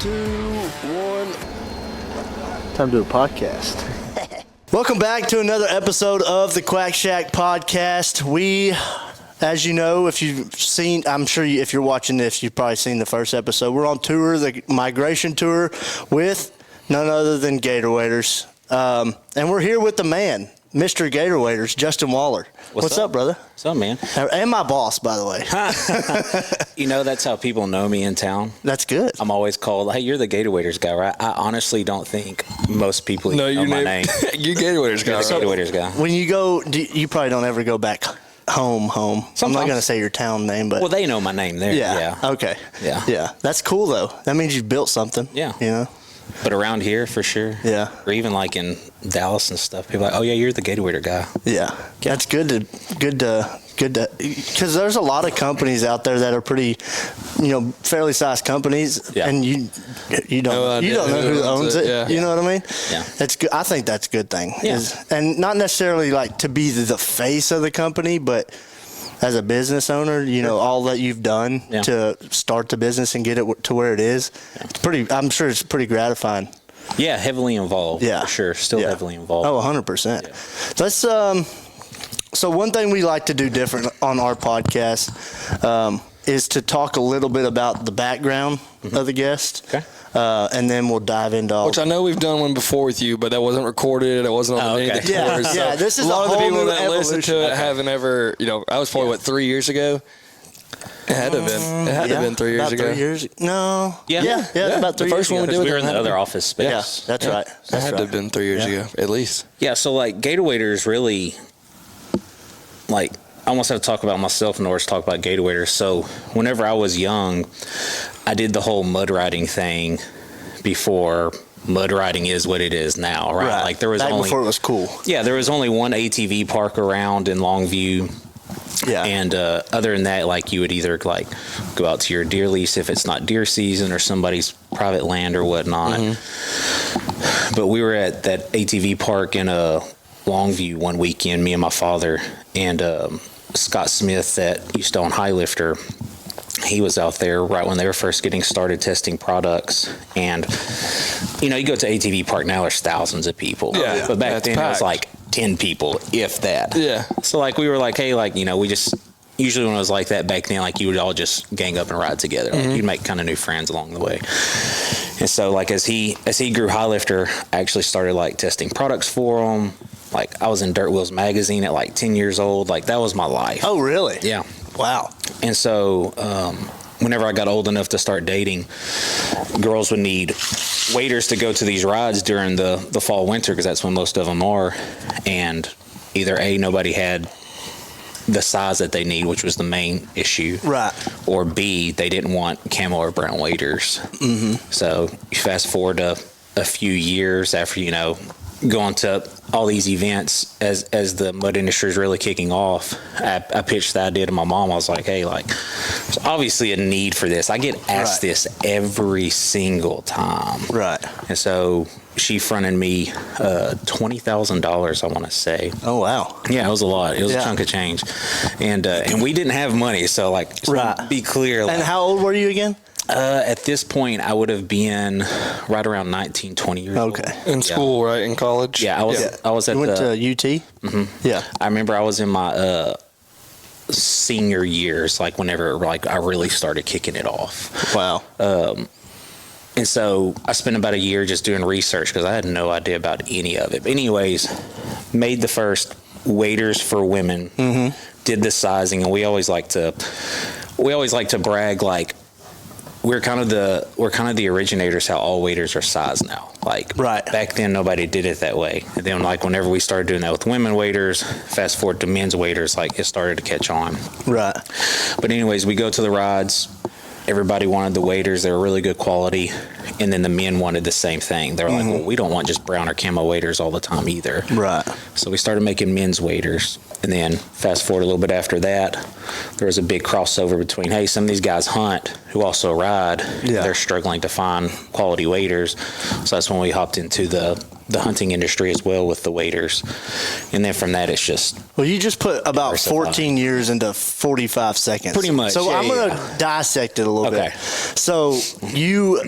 2, 1. Time to do a podcast. Welcome back to another episode of the Quack Shack podcast. We, as you know, if you've seen, I'm sure if you're watching this, you've probably seen the first episode. We're on tour, the migration tour, with none other than Gator Waders. And we're here with the man, Mr. Gator Waders, Justin Waller. What's up, brother? What's up, man? And my boss, by the way. You know, that's how people know me in town. That's good. I'm always called, hey, you're the Gator Waders guy, right? I honestly don't think most people know my name. You're Gator Waders guy. You're the Gator Waders guy. When you go, you probably don't ever go back home. Sometimes. I'm not going to say your town name, but... Well, they know my name there. Yeah. Okay. Yeah. That's cool, though. That means you've built something. Yeah. You know? But around here, for sure. Yeah. Or even like in Dallas and stuff, people are like, oh, yeah, you're the Gator Wader guy. Yeah. That's good to, because there's a lot of companies out there that are pretty, fairly sized companies, and you don't know who owns it. Yeah. You know what I mean? Yeah. That's good. I think that's a good thing. Yeah. And not necessarily like to be the face of the company, but as a business owner, all that you've done to start the business and get it to where it is, I'm sure it's pretty gratifying. Yeah, heavily involved. Yeah. For sure. Still heavily involved. Oh, 100%. Yeah. Let's, so one thing we like to do different on our podcast is to talk a little bit about the background of the guest. Okay. And then we'll dive into all. Which I know we've done one before with you, but that wasn't recorded. It wasn't on the tours. Yeah, so this is a lot of the people that evolution. listen to it haven't ever, I was probably, 3 years ago? It had to have been. It had to have been 3 years ago. 3 years? No. Yeah. About 3 years ago. The first one we did we were in the other office space. Yeah, that's right. It had to have been 3 years ago, at least. Yeah, so like Gator Waders really, I almost have to talk about myself in order to talk about Gator Waders. So whenever I was young, I did the whole mud riding thing before mud riding is what it is now, right? Like there was back before it was cool. Yeah, there was only one ATV park around in Longview. Yeah. And other than that, you would either go out to your deer lease if it's not deer season or somebody's private land or whatnot. Mm-hmm. But we were at that ATV park in Longview one weekend, me and my father, and Scott Smith that used to own High Lifter. He was out there right when they were first getting started testing products. And, you go to ATV Park now, there's thousands of people. Yeah. But back then, it was 10 people, if that. Yeah. So, we were hey, we just, usually when it was like that back then, you would all just gang up and ride together. You'd make kind of new friends along the way. And so, as he grew High Lifter, I actually started, testing products for him. I was in Dirt Wheels magazine at 10 years old. That was my life. Oh, really? Yeah. Wow. And so whenever I got old enough to start dating, girls would need waders to go to these rides during the fall, winter, because that's when most of them are. And either A, nobody had the size that they need, which was the main issue. Right. Or B, they didn't want camo or brown waders. Mm-hmm. So you fast forward to a few years after, going to all these events as the mud industry is really kicking off, I pitched the idea to my mom. I was like, hey, there's obviously a need for this. I get asked this every single time. Right. And so she fronted me $20,000, I want to say. Oh, wow. Yeah, it was a lot. It was a chunk of change. And we didn't have money. So, be clear. And how old were you again? At this point, I would have been right around 19, 20 years old. Okay. In school, right? In college? Yeah, I was at you went to UT? Mm-hmm. Yeah. I remember I was in my senior years, whenever I really started kicking it off. Wow. And so I spent about a year just doing research because I had no idea about any of it. But anyways, made the first waders for women, did the sizing, and we always like to brag we're kind of the originators how all waders are sized now. Back then nobody did it that way. And then whenever we started doing that with women waders, fast forward to men's waders, it started to catch on. Right. But anyways, we go to the rides. Everybody wanted the waders. They were really good quality. And then the men wanted the same thing. They were like, well, we don't want just brown or camo waders all the time either. Right. So we started making men's waders. And then fast forward a little bit after that, there was a big crossover between, hey, some of these guys hunt who also ride. Yeah. They're struggling to find quality waders. So that's when we hopped into the the hunting industry as well with the waders. And then from that, it's just Well, you just put about diversify. 14 years into 45 seconds. Pretty much, So yeah, I'm going to yeah. dissect it a little Okay. bit. So you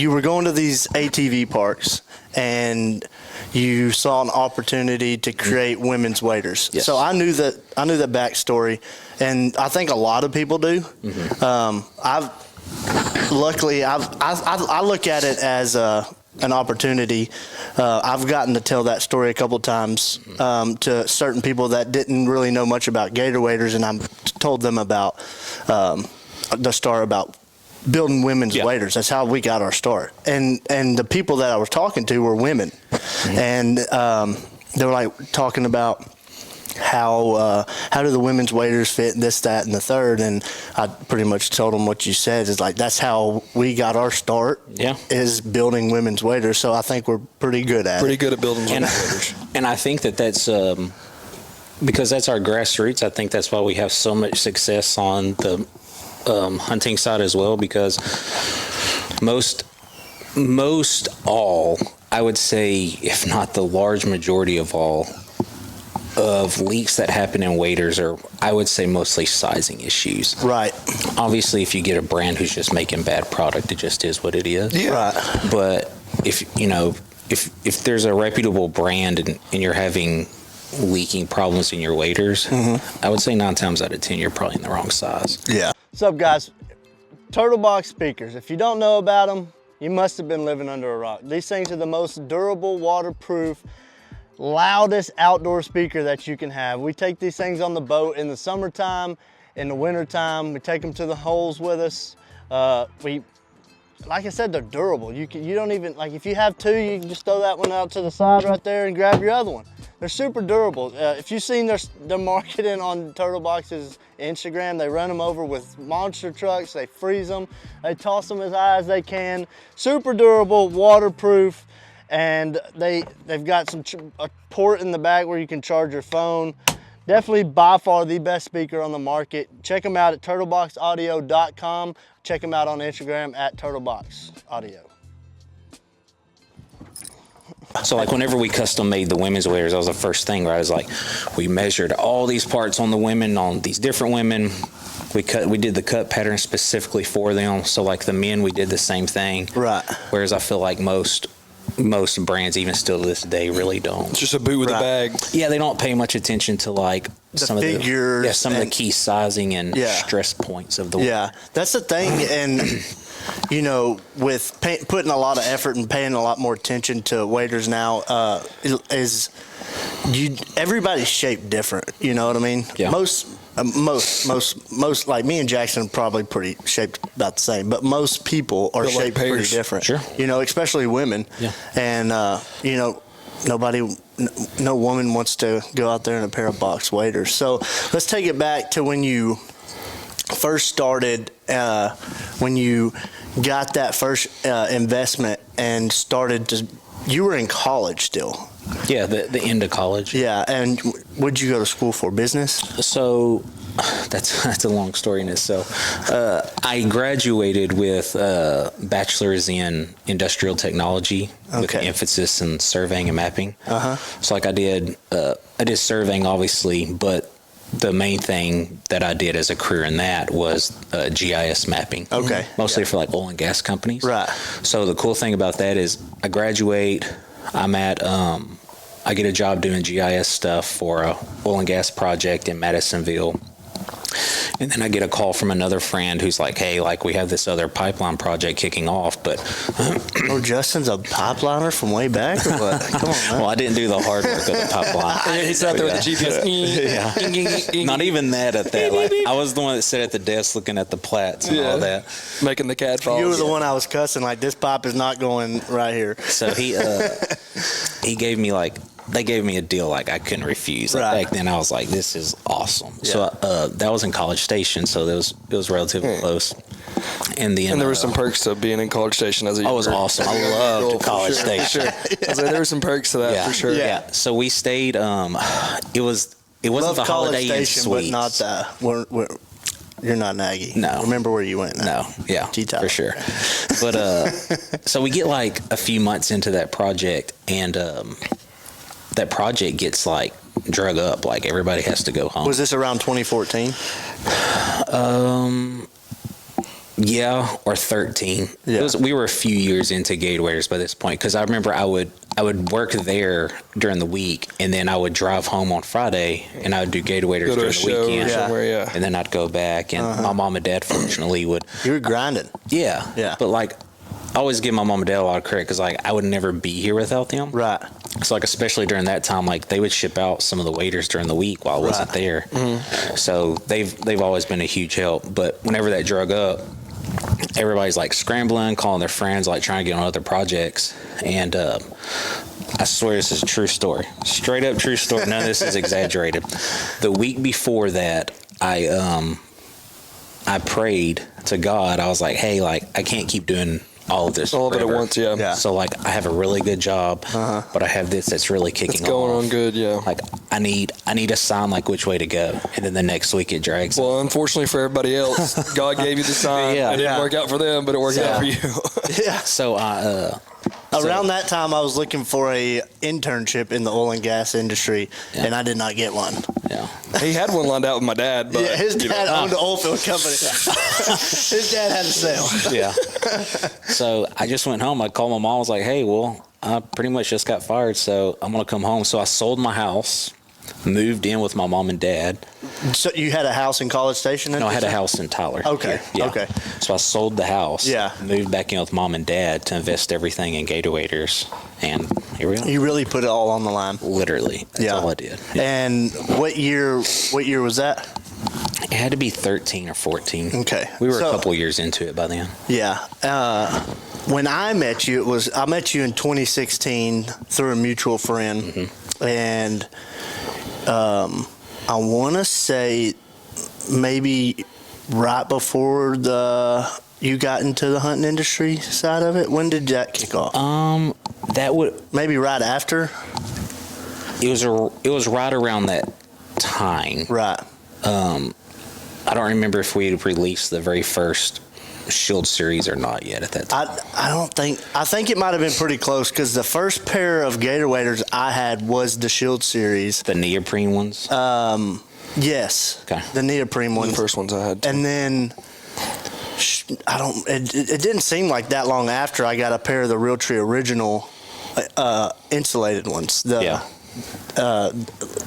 were going to these ATV parks and you saw an opportunity to create women's waders. Yes. So I knew that backstory, and I think a lot of people do. I look at it as an opportunity. I've gotten to tell that story a couple times to certain people that didn't really know much about gator waders, and I told them about the story about building women's waders. That's how we got our start. And the people that I was talking to were women, and they were like talking about how do the women's waders fit this, that, and the third, and I pretty much told them what you said is like that's how we got our start. Is building women's waders. So I think we're pretty good at building women's waders. And I think that's because that's our grassroots. I think that's why we have so much success on the hunting side as well, because most all, I would say, if not the large majority of all, of leaks that happen in waders are, I would say, mostly sizing issues. Right. Obviously, if you get a brand who's just making bad product, it just is what it is. Yeah. Right. But if there's a reputable brand and you're having leaking problems in your waders, I would say 9 times out of 10 you're probably in the wrong size. Yeah. What's up, guys? Turtle box speakers. If you don't know about them, you must have been living under a rock. These things are the most durable, waterproof, loudest outdoor speaker that you can have. We take these things on the boat in the summertime, in the wintertime. We take them to the holes with us. Like I said, they're durable. You don't even, like if you have two, you can just throw that one out to the side right there and grab your other one. They're super durable. If you've seen their marketing on Turtle Box's Instagram, they run them over with monster trucks, they freeze them, they toss them as high as they can. Super durable, waterproof, and they've got a port in the back where you can charge your phone. Definitely by far the best speaker on the market. Check them out at turtleboxaudio.com. Check them out on Instagram at turtleboxaudio. So like whenever we custom made the women's waders, that was the first thing, right? It was like we measured all these parts on the women, on these different women. We did the cut pattern specifically for them. So like the men, we did the same thing. Right. Whereas I feel like most brands, even still to this day, really don't. It's just a boot with a bag. Yeah, they don't pay much attention to like some figures, of the key sizing and stress points of the Yeah, that's the thing, and with putting a lot of effort and paying a lot more attention to waders now, everybody's shaped different. You know what I mean? Yeah. Most like me and Jackson are probably pretty shaped about the same, but most people are shaped pretty different. Sure. Especially women. Yeah. And no woman wants to go out there in a pair of box waders. So let's take it back to when you first started, when you got that first investment and you were in college still. Yeah, the end of college. Yeah, and what'd you go to school for? Business? So that's a long story in this. So I graduated with bachelor's in industrial technology with an emphasis in surveying and mapping. So like I did surveying obviously, but the main thing that I did as a career in that was GIS mapping. Okay. Mostly for like oil and gas companies. Right. So the cool thing about that is I graduate, I get a job doing GIS stuff for a oil and gas project in Madisonville. And then I get a call from another friend who's like, hey, like we have this other pipeline project kicking off, but... Justin's a pipeliner from way back or what? Come on, man. Well, I didn't do the hard work of the pipeline. He's out there with the GPS. Not even that at that. Like, I was the one that sat at the desk looking at the plats and all that. Making the CAD files. You were the one I was cussing, like, this pipe is not going right here. So he gave me they gave me a deal like I couldn't refuse. Like, back then I was like, this is awesome. Yeah. So that was in College Station, so it was relatively close. And there were some perks to being in College Station as a was awesome. I loved College Station. Sure. I was like, there were some perks to that for sure. Yeah. So we stayed. It wasn't the Holiday Inn Suites. But not You're not Nagy. No. Remember where you went now. No, yeah, G-Top. for sure. But so we get like a few months into that project, and that project gets like drug up. Like everybody has to go home. Was this around 2014? Yeah, or 13. Yeah. We were a few years into Gator Waders by this point, because I remember I would work there during the week, and then I would drive home on Friday, and I would do Gator Waders Go to during a the show weekend. or somewhere, yeah. And then I'd go back, and my mom and dad fortunately would. You were grinding. Yeah. Yeah. But like, I always give my mom and dad a lot of credit, because like I would never be here without them. Right. So like, especially during that time, like they would ship out some of the waders during the week while I wasn't there. So they've always been a huge help. But whenever that drug up, everybody's like scrambling, calling their friends, like trying to get on other projects. And I swear this is a true story, straight up true story. None of this is exaggerated. The week before that, I prayed to God. I was like, hey, like I can't keep doing all of this All of it at forever. once, yeah. So like I have a really good job, but I have this that's really kicking It's going off. on good, yeah. Like I need a sign like which way to go, and then the next week it drags. Well, unfortunately for everybody else, God gave you the sign. Yeah. It didn't Yeah. work out for them, but it worked out for you. Yeah. So I Around that time, I was looking for a internship in the oil and gas industry, and I did not get one. yeah. He had one lined out with my dad, but Yeah, his you know, dad owned an oil field company. His dad had a sale. Yeah. So I just went home. I called my mom. I was like, hey, well, I pretty much just got fired, so I'm going to come home. So I sold my house, moved in with my mom and dad. So you had a house in College Station? No, I had a house in Tyler. Okay, here. Yeah. okay. So I sold the house, Yeah. moved back in with mom and dad to invest everything in Gator Waders, and here we are. You really put it all on the line. Literally. That's all I did. And what year was that? It had to be 13 or 14. Okay. We were So- a couple years into it by then. Yeah. When I met you, I met you in 2016 through a mutual friend, and I want to say maybe right before you got into the hunting industry side of it. When did that kick off? That would Maybe right after. it was right around that time. Right. I don't remember if we had released the very first Shield series or not yet at that time. I think it might have been pretty close, because the first pair of Gator Waders I had was the Shield series. The neoprene ones. Yes. Okay. The neoprene the ones. first ones I had. And then it didn't seem like that long after I got a pair of the Realtree original insulated ones. Yeah.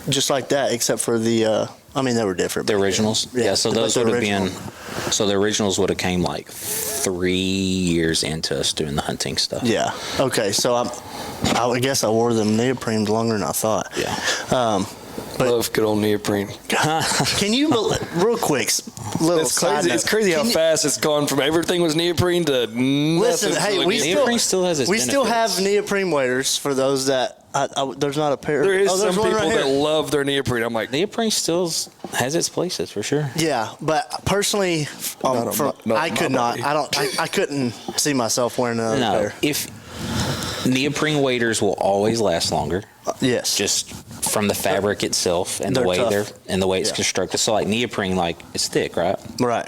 Just like that, except for they were different. The originals. Yeah, So but those the would have original. been. So the originals would have came like 3 years into us doing the hunting stuff. Yeah. Okay. So I guess I wore them neoprenes longer than I thought. Yeah. Love good old neoprene. Can you, real quick, little It's side crazy. note. It's crazy how Can you- fast it's gone from everything was neoprene to nothing. Listen, hey, we Neoprene still has its we still have benefits. neoprene waders for those that there's not a pair. There is there's some one people right that here. love their neoprene. I'm like, Neoprene still has its places for sure. Yeah, but personally, I could not. I couldn't see myself wearing another No, pair. if neoprene waders will always last longer, Yes. just from the fabric itself and the They're way tough. it's Yeah. constructed. So like neoprene, like it's thick, right? Right.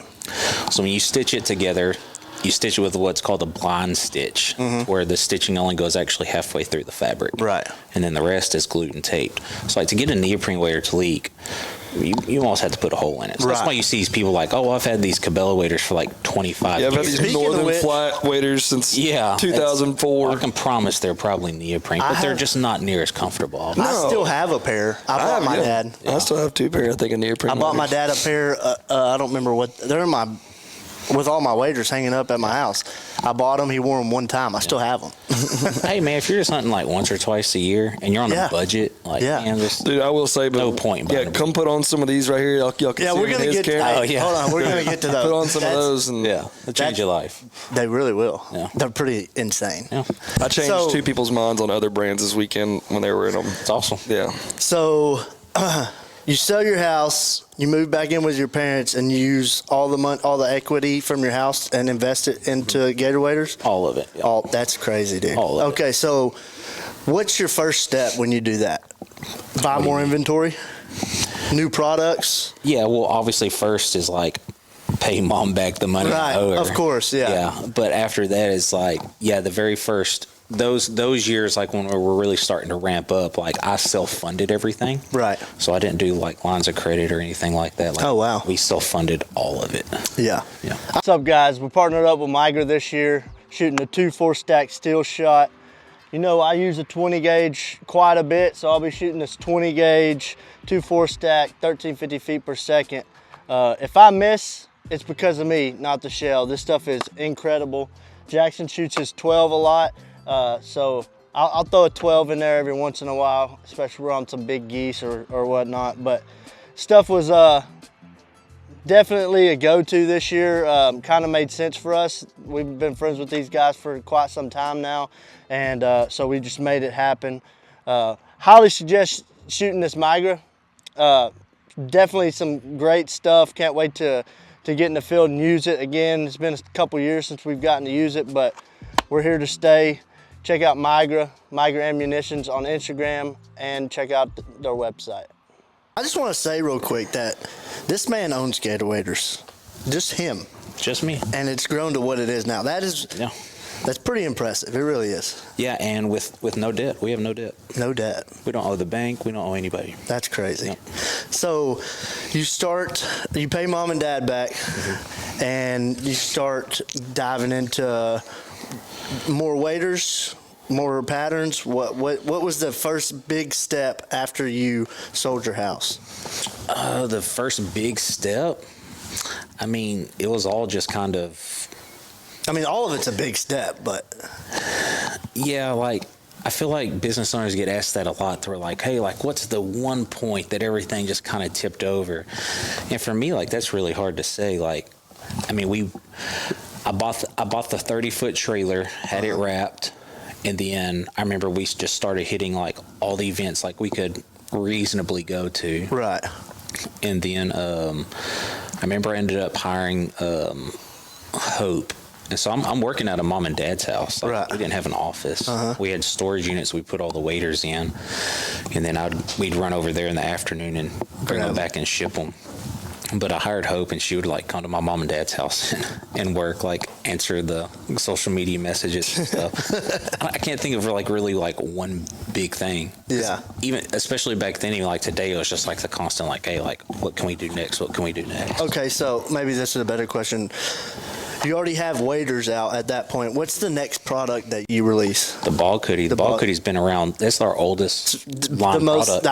So when you stitch it together, you stitch it with what's called a blind stitch, where the stitching only goes actually halfway through the fabric. Right. And then the rest is glued and taped. So like to get a neoprene wader to leak, you almost have to put a hole in it. So that's Right. why you see these people like, oh, I've had these Cabela waders for like 25 yeah, I've had years. these Speaking of northern which- flat waders since Yeah, 2004. I can promise they're probably neoprene, but they're just not near as comfortable. I still have a pair. I bought my dad. I still have 2 pair, I think, of neoprene. I bought my waders. dad a pair. I don't remember what they're in with all my waders hanging up at my house. I bought them. He wore them one time. I still have them. Hey man, if you're just hunting like once or twice a year and you're on Yeah. a budget, like Yeah. man, just Dude, I will say, but No point Yeah, buying them. come put on some of these right here. Y'all can Yeah, see we're them in gonna his get. camera. Oh, yeah. Hold on, we're gonna get to those. Put on some of That's- those, and it'll change your life. They really will. Yeah. They're pretty insane. Yeah, I changed So- 2 people's minds on other brands this weekend when they were in them. it's awesome. Yeah, So, you sell your house, you move back in with your parents, and you use all the money, all the equity from your house, and invest it into Gator Waders. All of it. Yeah. Oh, that's crazy, dude. All of it. Okay, so what's your first step when you do that? Buy more inventory, new products. Yeah, well, obviously, first is like pay mom back the money I owe her. Of course, yeah. Yeah, but after that, it's like, the very first those years, like when we were really starting to ramp up, like I self-funded everything. Right. So I didn't do like lines of credit or anything like that. Like, oh, wow. We self-funded all of it. Yeah. Yeah. What's up, guys? We're partnered up with Migra this year, shooting a 2-4 stack steel shot. You know, I use a 20 gauge quite a bit, so I'll be shooting this 20 gauge 2-4 stack, 1350 feet per second. If I miss, it's because of me, not the shell. This stuff is incredible. Jackson shoots his 12 a lot. So I'll throw a 12 in there every once in a while, especially we're on some big geese or whatnot. But stuff was definitely a go-to this year. Kind of made sense for us. We've been friends with these guys for quite some time now, and so we just made it happen. Highly suggest shooting this Migra. Definitely some great stuff. Can't wait to get in the field and use it again. It's been a couple years since we've gotten to use it, but we're here to stay. Check out Migra Ammunitions on Instagram, and check out their website. I just want to say real quick that this man owns Gator waders. Just him. Just me. And it's grown to what it is now. That's pretty impressive. It really is. Yeah, and with no debt. We have no debt. No debt. We don't owe the bank. We don't owe anybody. That's crazy. Yep. So you pay mom and dad back, and you start diving into more waders, more patterns. What was the first big step after you sold your house? The first big step, I mean, it was all just kind of... I mean, all of it's a big step, but... Yeah, like, I feel like business owners get asked that a lot. They're like, hey, like, what's the one point that everything just kind of tipped over? And for me, like, that's really hard to say. Like, I mean, I bought the 30-foot trailer, had it wrapped, and then I remember we just started hitting like all the events like we could reasonably go to. Right. And then I remember I ended up hiring Hope. And so I'm working at a mom and dad's house. Like, right. We didn't have an office. We had storage units. We put all the waders in, and then we'd run over there in the afternoon and bring them back and ship them. But I hired Hope, and she would like come to my mom and dad's house and work, like answer the social media messages and stuff. I can't think of like really like one big thing. Yeah. Even especially back then, even like today, it was just like the constant like, hey, like what can we do next? What can we do next? Okay, so maybe this is a better question. You already have waders out at that point. What's the next product that you release? The ball hoodie. The ball hoodie's been around. That's our oldest line product.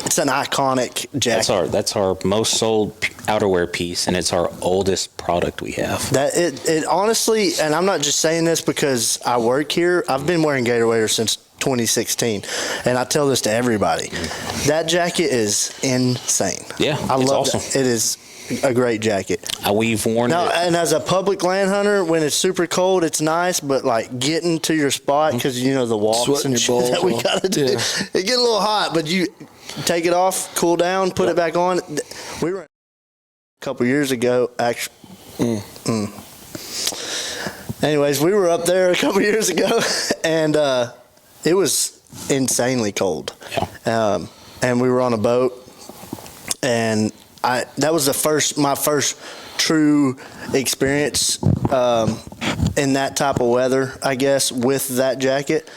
It's an iconic jacket. That's our most sold outerwear piece, and it's our oldest product we have. That it honestly, and I'm not just saying this because I work here. I've been wearing Gator waders since 2016, and I tell this to everybody. That jacket is insane. Yeah, I it's love awesome. It is a great jacket. We've worn now, it. and as a public land hunter, when it's super cold, it's nice, but like getting to your spot, because you know the walks and shit that we gotta do, it get a little hot, but you take it off, cool down, put it back on. We were a couple years ago, actually. Anyways, we were up there a couple years ago, and it was insanely cold. Yeah. And we were on a boat, and that was my first true experience in that type of weather, I guess, with that jacket,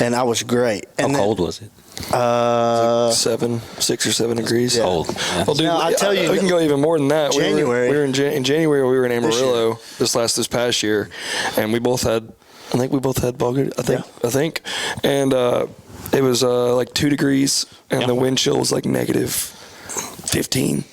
and I was great. How cold was it? 6 or 7 degrees. Yeah. Cold. Yeah. Well, dude, now, I tell you, we can go even more than that. January. We were in January. We were in Amarillo this past year, and we both had. I think we both had ball hoodie. I think, and it was like 2 degrees, and the wind chill was like negative 15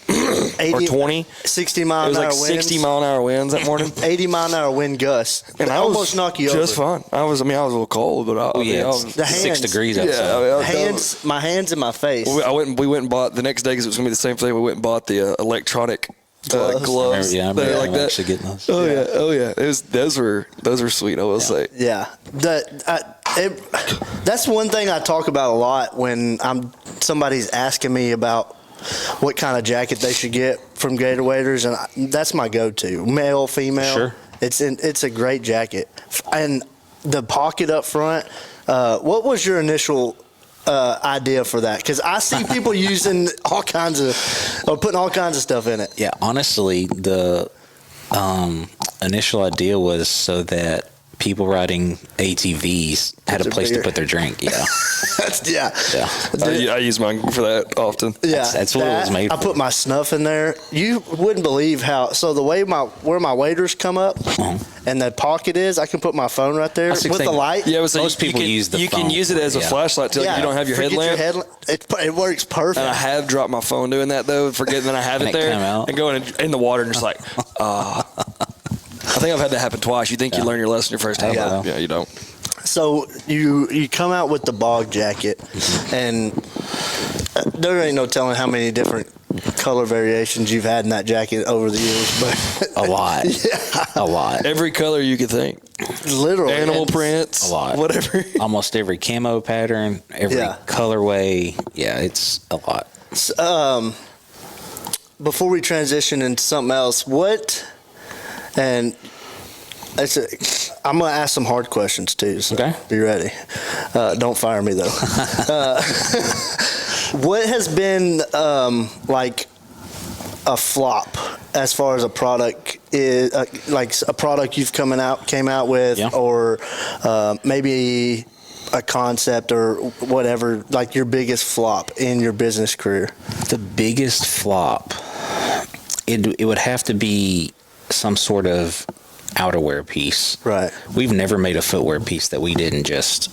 or 20. 60 mile It was an hour like winds. 60 mile an hour winds that morning. 80 mile an hour wind gusts. And I almost knock you just over. fine. I was a little cold, but I was The 6 hands. degrees yeah. outside. My hands and my face. We went and bought the next day because it was gonna be the same thing. We went and bought the electronic gloves. Yeah, I They're remember like that. actually getting those. Oh yeah. Those were sweet. I will say. Yeah, that's one thing I talk about a lot when somebody's asking me about what kind of jacket they should get from Gator waders, and that's my go-to, male, female. Sure. It's a great jacket, and the pocket up front. What was your initial idea for that? Because I see people using putting all kinds of stuff in it. Yeah, honestly, the initial idea was so that people riding ATVs had a place to put their drink. Yeah. I use mine for that often. Yeah, that's what it was made for. I put my snuff in there. You wouldn't believe how. So the way where my waders come up and the pocket is, I can put my phone right there with the light. Yeah, so most people use the You phone. can use it as a flashlight too. Like you don't have your headlamp. It works perfect. And I have dropped my phone doing that though, forgetting that I have it there, and going in the water and just like, I think I've had that happen twice. You think you learn your lesson your first time? Yeah, you don't. So you come out with the bog jacket, and there ain't no telling how many different color variations you've had in that jacket over the years, but a lot. A lot. Every color you could think. Literally. Animal prints. A lot. Whatever. Almost every camo pattern, every colorway. Yeah, it's a lot. Before we transition into something else, I'm going to ask some hard questions too, so be ready. Don't fire me though. What has been like a flop as far as a product is, like a product you've came out with, or maybe a concept or whatever, like your biggest flop in your business career? The biggest flop, it would have to be some sort of outerwear piece. Right. We've never made a footwear piece that we didn't just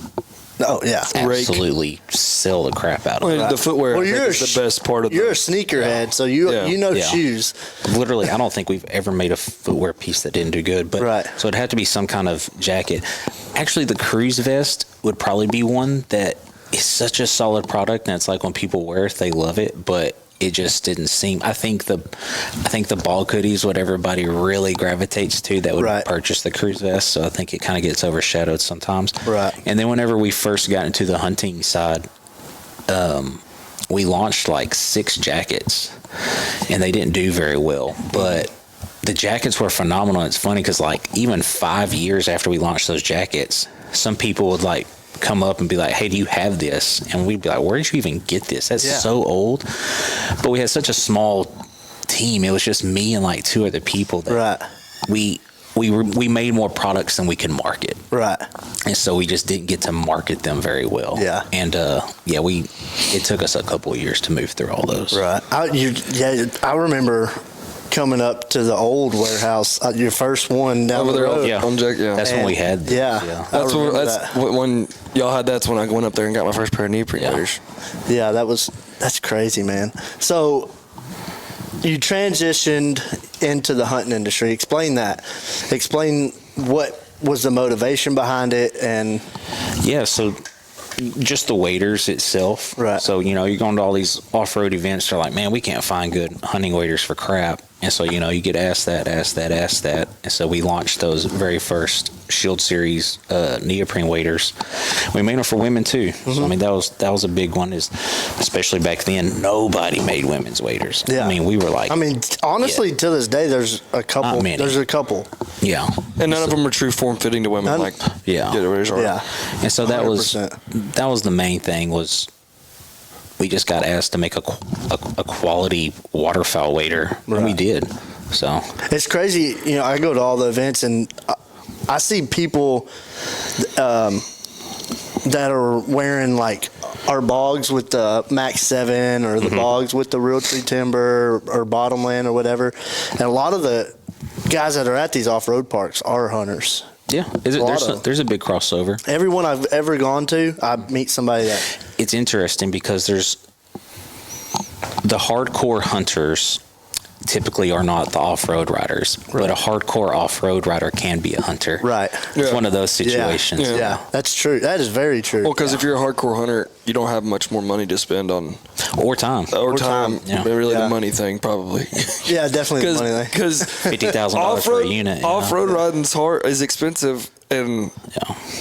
absolutely sell the crap out of. Well, the footwear is the best part of You're a sneakerhead, so you know shoes. Literally, I don't think we've ever made a footwear piece that didn't do good. But so it'd have to be some kind of jacket. Actually, the cruise vest would probably be one that is such a solid product, and it's like when people wear it, they love it, but it just didn't seem. I think the ball hoodie is what everybody really gravitates to that would purchase the cruise vest. So I think it kind of gets overshadowed sometimes. Right. And then whenever we first got into the hunting side, we launched like 6 jackets, and they didn't do very well. But the jackets were phenomenal. It's funny because like even 5 years after we launched those jackets, some people would like come up and be like, hey, do you have this? And we'd be like, where did you even get this? That's so old. But we had such a small team. It was just me and like 2 other people that we made more products than we could market. Right. And so we just didn't get to market them very well. Yeah. And it took us a couple of years to move through all those. Right. I remember coming up to the old warehouse, your first one down the road. That's when we had this. That's when y'all had. That's when I went up there and got my first pair of neoprene waders. Yeah, that's crazy, man. So you transitioned into the hunting industry. Explain that. Explain what was the motivation behind it, and so just the waders itself. Right. So, you're going to all these off-road events. They're like, man, we can't find good hunting waders for crap. And so, you get asked that. And so we launched those very first Shield Series neoprene waders. We made them for women too. So, I mean, that was a big one, especially back then, nobody made women's waders. Yeah. I mean, we were like... honestly, to this day, there's a couple. There's a couple. Yeah. And none of them are true form-fitting to women like Gator waders are. Yeah. And so that 100%. was the main thing was... We just got asked to make a quality waterfowl wader, and we did. So it's crazy. I go to all the events, and I see people that are wearing like our bogs with the Max 7 or the bogs with the Realtree timber or Bottomland or whatever. And a lot of the guys that are at these off-road parks are hunters. Yeah, there's a big crossover. Everyone I've ever gone to, I meet somebody that... It's interesting because there's the hardcore hunters typically are not the off-road riders, but a hardcore off-road rider can be a hunter. Right. It's one of those situations. Yeah, that's true. That is very true. Well, because if you're a hardcore hunter, you don't have much more money to spend on... Or time. Yeah. Really the money thing, probably. Yeah, definitely the money thing. Because $50,000 for a unit. Off-road riding's is expensive, and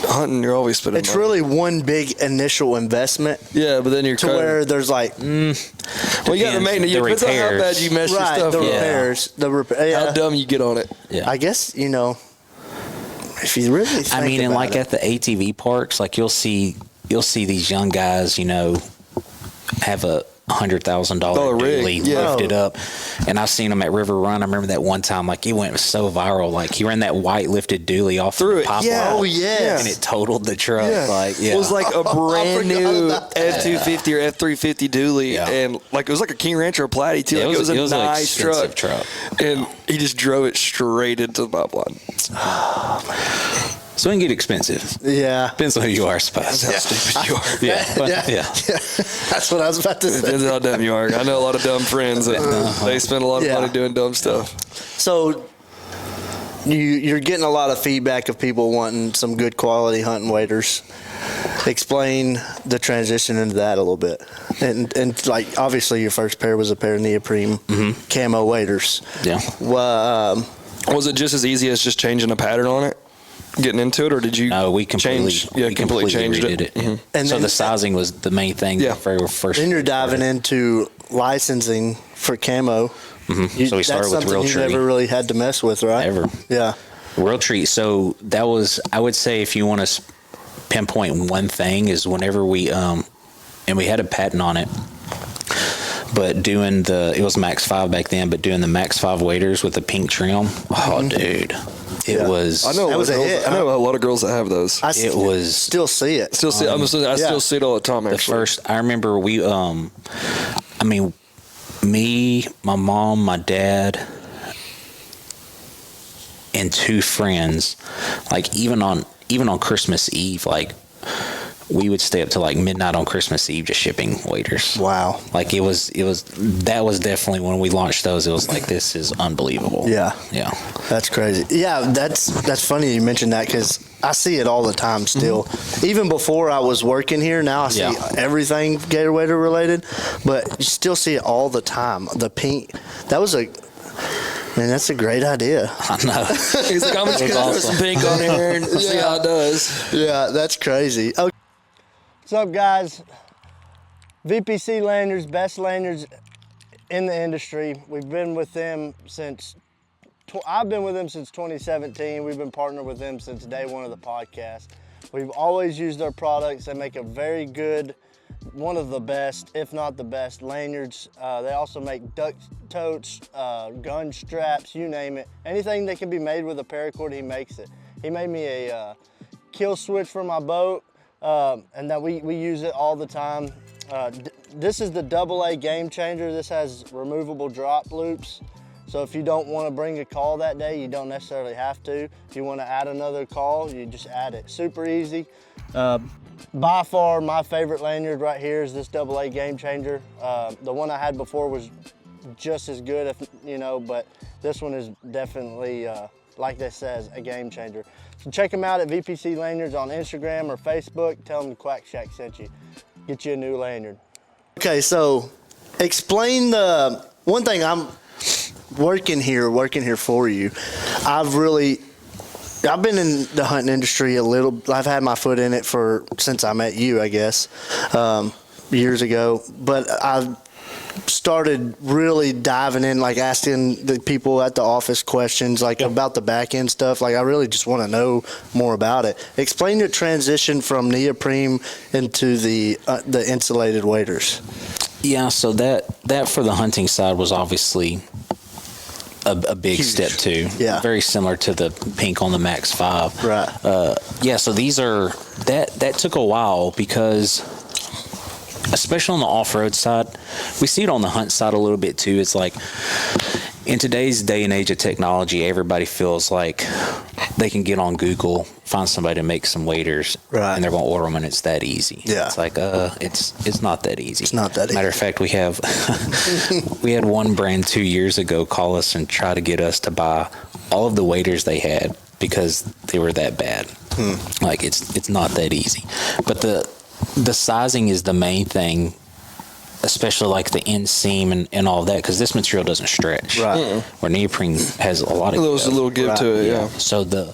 hunting, you're always spending money. Really one big initial investment. Yeah, but then you're where there's like... well, you got the maintenance. It depends on how bad you mess your stuff. The repairs. How dumb you get on it. Yeah. I guess, if you really think and like at the ATV parks, like you'll see you'll see these young guys, have a $100,000 dually lifted up, and I've seen them at River Run. I remember that one time, like it went so viral. Like he ran that white lifted dually off through it, oh yeah, and it totaled the truck. It was like a brand new F250 or F350 dually, and like it was like a King Rancher Platy too. It was a nice truck, and he just drove it straight into the pipeline. Oh man. So it can get expensive. Yeah. Depends on who you are, I suppose. That's how stupid you are. Yeah. That's what I was about to say. Depends how dumb you are. I know a lot of dumb friends that they spend a lot of money doing dumb stuff. So you're getting a lot of feedback of people wanting some good quality hunting waders. Explain the transition into that a little bit. And like obviously your first pair was a pair of neoprene camo waders. Yeah. Was it just as easy as just changing a pattern on it? Getting into it, or did you? No, we completely changed redid it. Mm-hmm. And so then, the sizing was the main thing. Yeah. The first. Then you're diving into licensing for camo. Mm-hmm. So we started with Real Tree. That's something you never really had to mess with, right? Ever. Yeah. Real Tree. So that was, I would say, if you want to pinpoint one thing, is whenever we and we had a patent on it. But it was Max 5 back then, but doing the Max 5 waders with the pink trim, dude. It was. I know a lot of girls that have those. Still see it. Still see it all the time. Actually, I remember me, my mom, my dad, and two friends, like even on Christmas Eve, like we would stay up till like midnight on Christmas Eve just shipping waders. Wow. Like that was definitely when we launched those, it was like, this is unbelievable. Yeah. Yeah. That's crazy. Yeah. That's funny you mentioned that, because I see it all the time still. Even before I was working here, now I see everything Gator wader related, but you still see it all the time. The pink, that's a great idea. I know. He's like, I'm just going to throw some pink on here and see how it does. Yeah, that's crazy. Okay. What's up, guys? VPC Lanyards, best lanyards in the industry. We've been with them I've been with them since 2017. We've been partnered with them since day one of the podcast. We've always used their products. They make a very good, one of the best, if not the best, lanyards. They also make duck totes, gun straps, you name it. Anything that can be made with a paracord, he makes it. He made me a kill switch for my boat, and that we use it all the time. This is the AA Game Changer. This has removable drop loops. So if you don't want to bring a call that day, you don't necessarily have to. If you want to add another call, you just add it. Super easy. By far, my favorite lanyard right here is this AA Game Changer. The one I had before was just as good, but this one is definitely, like this says, a game changer. So check them out at VPC Lanyards on Instagram or Facebook. Tell them the Quack Shack sent you. Get you a new lanyard. Okay, so explain the one thing. I'm working here for you. I've been in the hunting industry a little. I've had my foot in it since I met you, I guess, years ago. But I've started really diving in, like asking the people at the office questions, like about the back end stuff. Like I really just want to know more about it. Explain your transition from neoprene into the insulated waders. Yeah, so that for the hunting side was obviously a big Huge step too. Yeah. Very similar to the pink on the Max 5. Right. So these are, that took a while, because especially on the off-road side, we see it on the hunt side a little bit too. It's like, in today's day and age of technology, everybody feels like they can get on Google, find somebody to make some waders, right, and they're going to order them, and it's that easy. Yeah. It's like, it's not that easy. It's not that easy. Matter of fact, we had one brand 2 years ago call us and try to get us to buy all of the waders they had because they were that bad. Like, it's not that easy. But the sizing is the main thing, especially like the inseam and all of that, because this material doesn't stretch. Right. Where neoprene has a lot of there's a little give to it, yeah. So the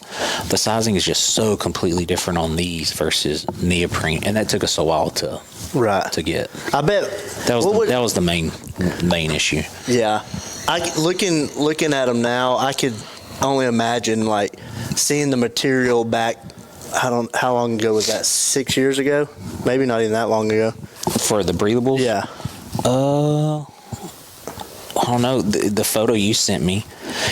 sizing is just so completely different on these versus neoprene, and that took us a while to get. I bet that was the main issue. Yeah, looking at them now, I could only imagine like seeing the material back how long ago was that? 6 years ago? Maybe not even that long ago. For the breathables? Yeah. I don't know. The photo you sent me.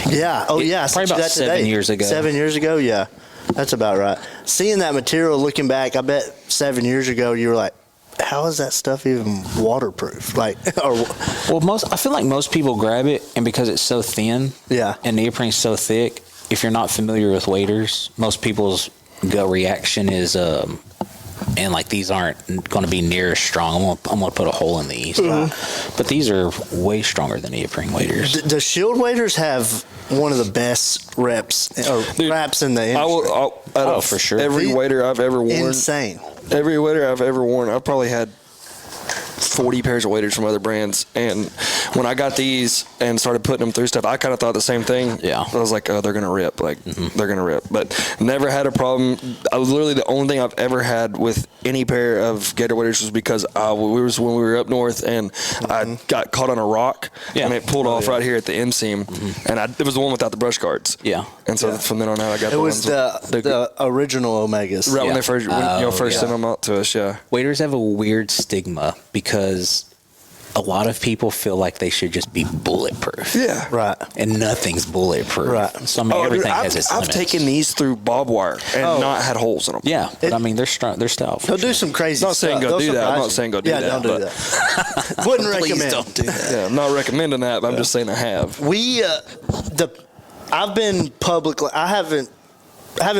Yeah. Oh, yeah. Probably about 7 years ago. 7 years ago, yeah. That's about right. Seeing that material, looking back, I bet 7 years ago you were like, how is that stuff even waterproof? Like, I feel like most people grab it, and because it's so thin, yeah, and neoprene's so thick, if you're not familiar with waders, most people's gut reaction is, and like these aren't going to be near as strong. I'm gonna put a hole in these, but these are way stronger than neoprene waders. The shield waders have one of the best reps in the industry. For sure. Every wader I've ever worn, insane. Every wader I've ever worn, I've probably had 40 pairs of waders from other brands, and when I got these and started putting them through stuff, I kind of thought the same thing. Yeah, I was like, oh, they're gonna rip, they're gonna rip, but never had a problem. I was literally the only thing I've ever had with any pair of Gator waders was because when we were up north and I got caught on a rock and it pulled off right here at the inseam, and it was the one without the brush guards. Yeah, and so from then on out, I got it was the original Omegas. Right when they first sent them out to us. Yeah, waders have a weird stigma because a lot of people feel like they should just be bulletproof. Yeah. Right. And nothing's bulletproof. Right. So, I mean, everything has its limits. I've taken these through barbed wire and not had holes in them. Yeah. But, I mean, they're strong. They're stout. They'll do some crazy stuff. I'm not saying go do that. Yeah, don't do that. Wouldn't recommend. Please don't do that. Yeah, I'm not recommending that, but I'm just saying I have. I've been publicly, I haven't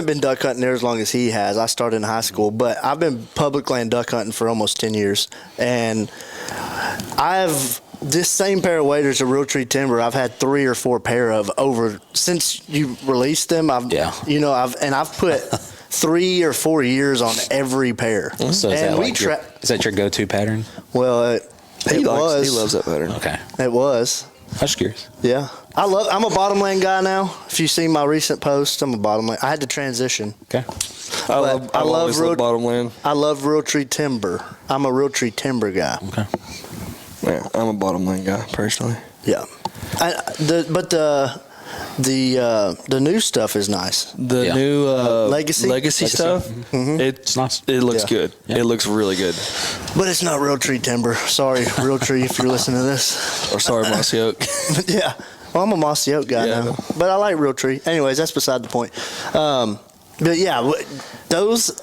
been duck hunting there as long as he has. I started in high school, but I've been public land duck hunting for almost 10 years. And I've this same pair of waders of Realtree timber, I've had 3 or 4 pair of over since you released them. I've put 3 or 4 years on every pair. So is that your go-to pattern? Well, he loves that pattern. Okay. It was. I was curious. Yeah. I'm a bottomland guy now. If you've seen my recent posts, I'm a bottomland. I had to transition. Okay. I love bottomland. I love Realtree timber. I'm a Realtree timber guy. Okay. Yeah, I'm a bottomland guy personally. Yeah. The new stuff is nice. The new legacy stuff. Mm-hmm. It's nice. It looks good. Yeah. It looks really good. But it's not Realtree timber. Sorry, Realtree, if you're listening to this. Or sorry, Mossy Oak. Yeah. Well, I'm a Mossy Oak guy now, but I like Realtree. Anyways, that's beside the point. But yeah, those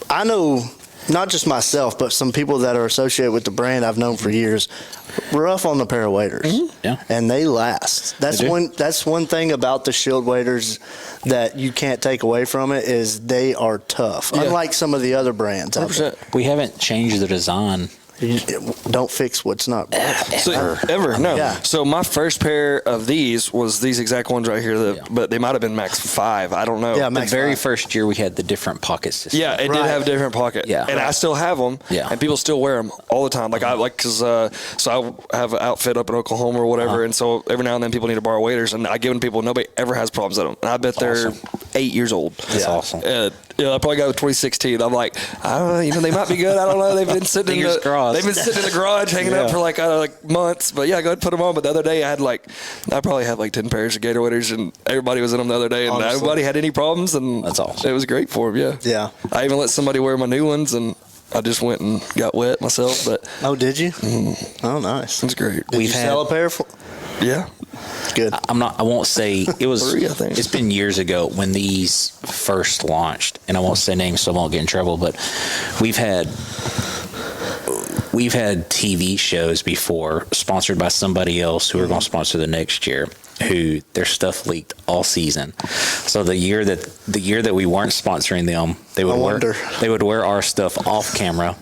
I know. Not just myself, but some people that are associated with the brand I've known for years. Rough on the pair of waders, and they last. That's one thing about the shield waders that you can't take away from it is they are tough. Yeah. Unlike some of the other brands. 100%. We haven't changed the design. Don't fix what's not broken. Ever. No. Yeah. So my first pair of these was these exact ones right here, but they might have been Max 5. I don't know. Yeah, the very first year we had the different pocket system. Yeah, it did have a different pocket. Yeah. And I still have them. Yeah. And people still wear them all the time. So I have an outfit up in Oklahoma or whatever, and so every now and then people need to borrow waders, and I give them to people. Nobody ever has problems with them. And I bet they're 8 years old. That's awesome. I probably got with 2016. I'm like, I don't know, they might be good. I don't know. They've been sitting in the garage hanging up for like months. But yeah, go ahead and put them on. But the other day I probably had like 10 pairs of Gator waders, and everybody was in them the other day, and nobody had any problems, and that's awesome. It was great for them. Yeah. I even let somebody wear my new ones, and I just went and got wet myself. But did you? Oh, nice. It's great. Did you sell a pair for? Yeah. Good. I won't say it was. It's been years ago when these first launched, and I won't say names so I won't get in trouble. But we've had TV shows before sponsored by somebody else who are going to sponsor the next year, who their stuff leaked all season. So the year that we weren't sponsoring them, they would wear our stuff off camera,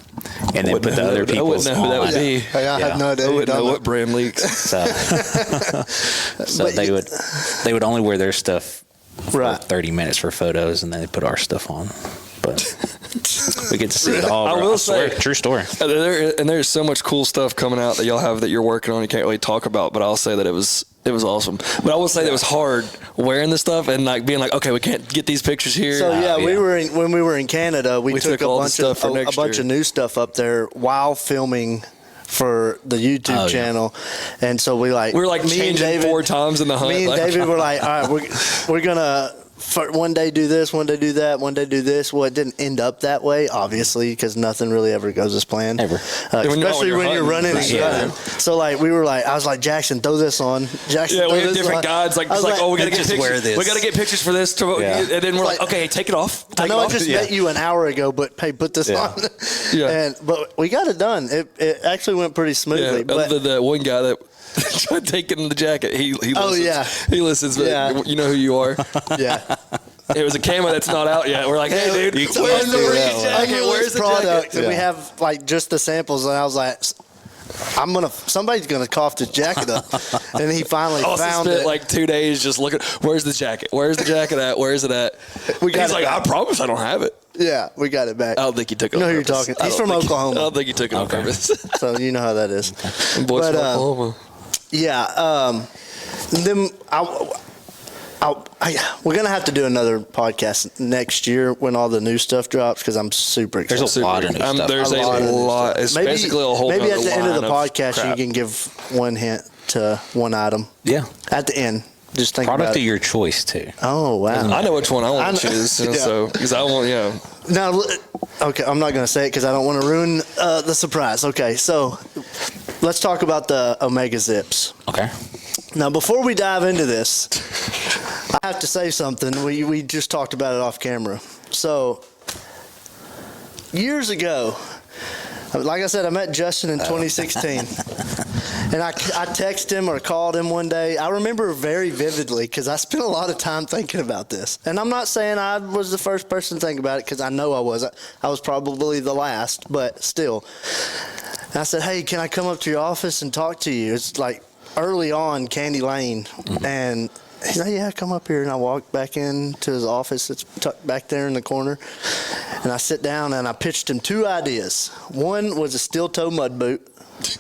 and then put the other people's on. I wouldn't know who that would be. I had no idea. I wouldn't know what brand leaks. So they would only wear their stuff for 30 minutes for photos, and then they put our stuff on. But we get to see it all. I will say, true story. There's so much cool stuff coming out that y'all have that you're working on. You can't really talk about, but I'll say that it was awesome. But I will say that it was hard wearing this stuff and like being like, okay, we can't get these pictures here. So when we were in Canada, we took a bunch of new stuff up there while filming for the YouTube channel, and so we were like changing David 4 times in the hunt. Me and David were like, all right, we're gonna for one day do this, one day do that, one day do this. Well, it didn't end up that way, obviously, because nothing really ever goes as planned. Ever. Especially when you're running and gunning. So, like, I was like, Jackson, throw this on. Jackson, Yeah, throw we had this different on. guys. Like, we got to get just pictures. wear this. We got to get pictures for this. And then we're like, okay, take it off. I know I just met you an hour ago, but hey, put this on. Yeah. But we got it done. It actually went pretty smoothly. Yeah, but other than that one guy that tried taking the jacket, he listens. Oh, yeah. He listens, but Yeah. you know who you are. yeah. It was a camo that's not out yet. We're like, hey, dude, So where's the freaking I jacket? knew Where's this the product? jacket? And we have like just the samples, and I was like, somebody's gonna cough this jacket up, and he finally Austin found spent it. like 2 days just looking. Where's the jacket? Where's the jacket at? Where is it at? We got He's it like, back. I promise I don't have it. Yeah, we got it back. I don't think he took it. You know on who you're purpose. talking. I He's don't from think Oklahoma. I don't think he took it on purpose. So you know how that is. Boys But, from Oklahoma. Yeah. Then we're gonna have to do another podcast next year when all the new stuff drops because I'm super excited. There's a lot of new stuff. There's a lot. It's Maybe, basically a whole maybe at nother the end of the line podcast crap. you can give one hint to one item. Yeah. At the end, just think Product about of it. your choice, too. Oh wow! I know which one I want I to know. choose. Yeah. So because I want, Now, okay, I'm not going to say it because I don't want to ruin the surprise. Okay, so let's talk about the Omega Zips. Okay. Now, before we dive into this, I have to say something. We just talked about it off camera. So, years ago, like I said, I met Justin in 2016. And I texted him or called him one day. I remember very vividly because I spent a lot of time thinking about this. And I'm not saying I was the first person to think about it because I know I was. I was probably the last, but still. And I said, hey, can I come up to your office and talk to you? It's like early on, Candy Lane. And he's like, yeah, come up here. And I walked back into his office. It's tucked back there in the corner. And I sit down and I pitched him 2 ideas. One was a steel toe mud boot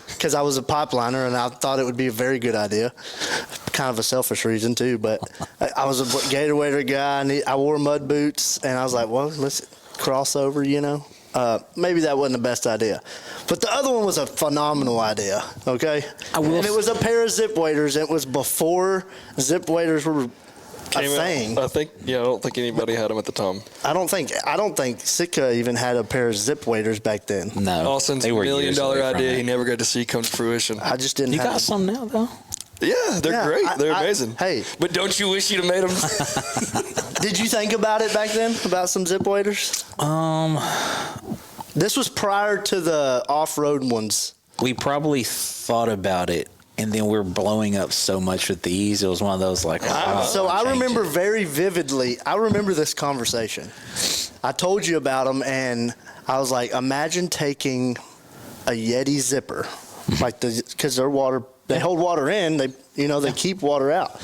because I was a pipeliner and I thought it would be a very good idea. Kind of a selfish reason too, but I was a Gator wader guy and I wore mud boots and I was like, well, let's cross over, Maybe that wasn't the best idea. But the other one was a phenomenal idea, okay? And it was a pair of zip waders. It was before zip waders were a thing. I don't think anybody had them at the time. I don't think Sitka even had a pair of zip waders back then. No. Austin's they were $1 million years away from idea it. he never got to see come to fruition. I just didn't You have got some now, though? Yeah, they're great. They're amazing. Hey. But don't you wish you'd have made them? Did you think about it back then, about some zip waders? This was prior to the off-road ones. We probably thought about it, and then we're blowing up so much with these. It was one of those like. So I remember very vividly. I remember this conversation. I told you about them, and I was like, imagine taking a Yeti zipper, because they're water. They hold water in. They keep water out,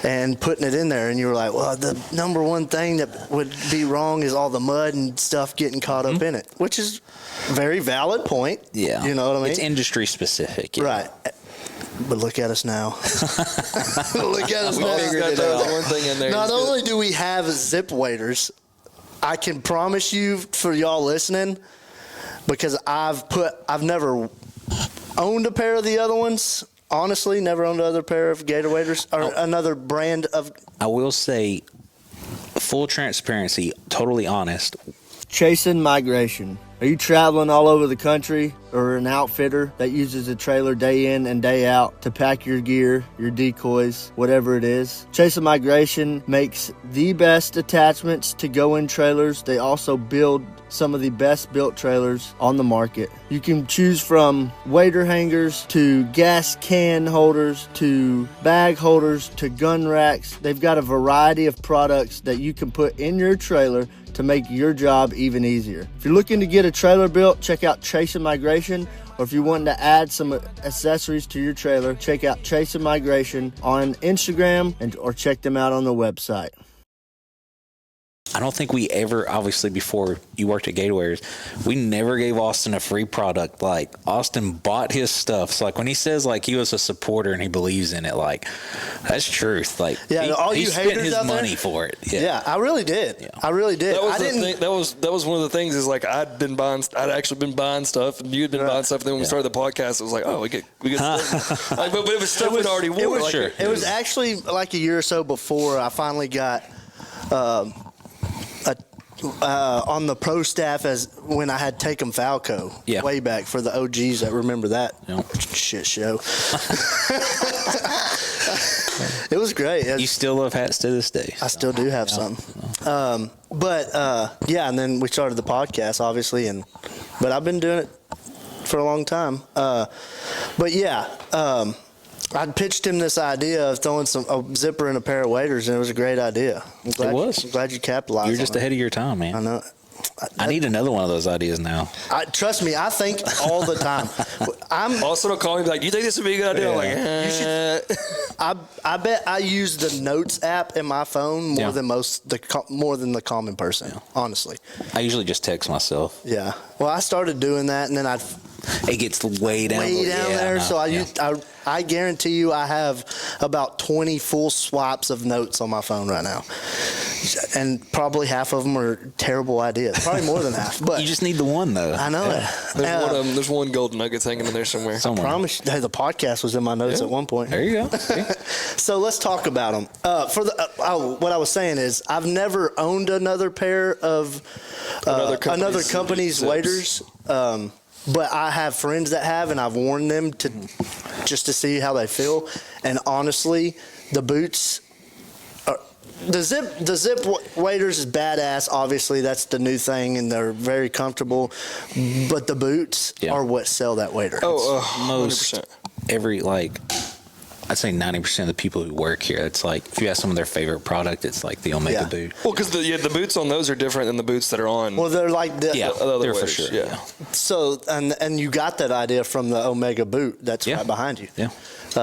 and putting it in there. And you were like, well, the number one thing that would be wrong is all the mud and stuff getting caught up in it, which is a very valid point. Yeah. You know what I mean? It's industry specific. Yeah. Right. But look at us now. Look at us now. Figured it out. One thing in there. Not only do we have zip waders, I can promise you for y'all listening, because I've never owned a pair of the other ones. Honestly, never owned another pair of Gator waders or another brand of. I will say, full transparency, totally honest. Chasing migration. Are you traveling all over the country or an outfitter that uses a trailer day in and day out to pack your gear, your decoys, whatever it is? Chasing Migration makes the best attachments to go in trailers. They also build some of the best built trailers on the market. You can choose from wader hangers to gas can holders to bag holders to gun racks. They've got a variety of products that you can put in your trailer to make your job even easier. If you're looking to get a trailer built, check out Chasing Migration. Or if you're wanting to add some accessories to your trailer, check out Chasing Migration on Instagram or check them out on the website. I don't think we ever, obviously before you worked at Gator, we never gave Austin a free product. Like, Austin bought his stuff. So, like, when he says, like, he was a supporter and he believes in it, like, that's truth. Like, Yeah, all he you spent haters his out there? money for it. Yeah, I really did. Yeah. I really did. That was I the didn't. thing. That was one of the things. Is like I'd actually been buying stuff, and you'd been buying stuff. And then when we started the podcast, it was like, oh, we get. Like, but it was stuff we'd already wore. It was actually like a year or so before I finally got on the pro staff as when I had Takem Falco way back for the OGs that remember that shit show. It was great. You still have hats to this day. I still do have some. And then we started the podcast, obviously, but I've been doing it for a long time. I pitched him this idea of throwing a zipper in a pair of waders, and it was a great idea. I'm glad you capitalized. You're just ahead of your time, man. I know. I need another one of those ideas now. Trust me, I think all the time. Also, don't call me like, "Do you think this would be a good idea?" I'm like, I bet I use the Notes app in my phone more than more than the common person. Honestly, I usually just text myself. Yeah. Well, I started doing that, and then it gets way down there. So I guarantee you, I have about 20 full swipes of notes on my phone right now, and probably half of them are terrible ideas. Probably more than half. But you just need the one, though. I know it. There's one golden nugget hanging in there somewhere. I promise you, the podcast was in my notes at one point. There you go. So let's talk about them. What I was saying is, I've never owned another pair of another company's waders. But I have friends that have, and I've worn them just to see how they feel. And honestly, the boots, the zip waders is badass. Obviously, that's the new thing, and they're very comfortable. But the boots are what sell that wader. Most 100%. I'd say 90% of the people who work here, it's like, if you ask someone their favorite product, it's like the Omega boot. Well, because the boots on those are different than the boots that are on. Well, they're like the other they're waders. for sure. Yeah. So, and you got that idea from the Omega boot that's right behind you. Yeah.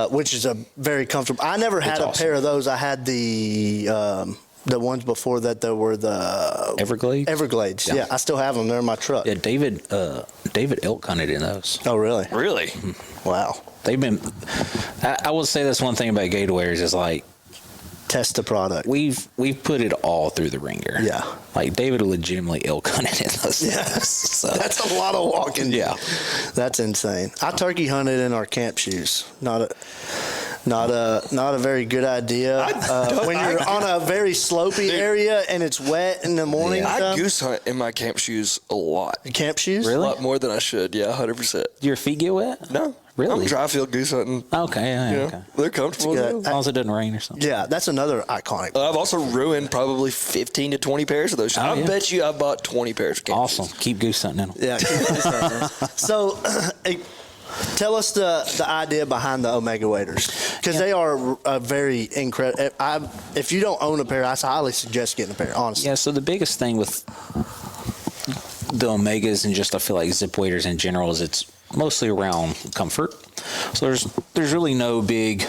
Which is a very comfortable. I never had a pair of those. I had the ones before that. There were the Everglades. Yeah, I still have them. They're in my truck. Yeah, David elk hunted in those. Oh, really? Really? Wow. They've been. I will say this one thing about Gator waders is like, test the product. We've put it all through the ringer. Yeah. Like David legitimately elk hunted in those. Yes. So. That's a lot of walking. Yeah. That's insane. I turkey hunted in our camp shoes. Not a very good idea. When you're on a very slopey area and it's wet in the morning. I goose hunt in my camp shoes a lot. Camp shoes? Really? A lot more than I should. Yeah, 100%. Do your feet get wet? No. Really? I'm dry field goose hunting. Okay. Yeah. They're comfortable. As long as it doesn't rain or something. Yeah, that's another iconic. I've also ruined probably 15 to 20 pairs of those shoes. I bet you I bought 20 pairs of camp shoes. Keep goose hunting in them. Yeah. So, tell us the idea behind the Omega waders, because they are very incredible. If you don't own a pair, I highly suggest getting a pair. Honestly. Yeah. So the biggest thing with the Omegas and just I feel like zip waders in general is it's mostly around comfort. So there's really no big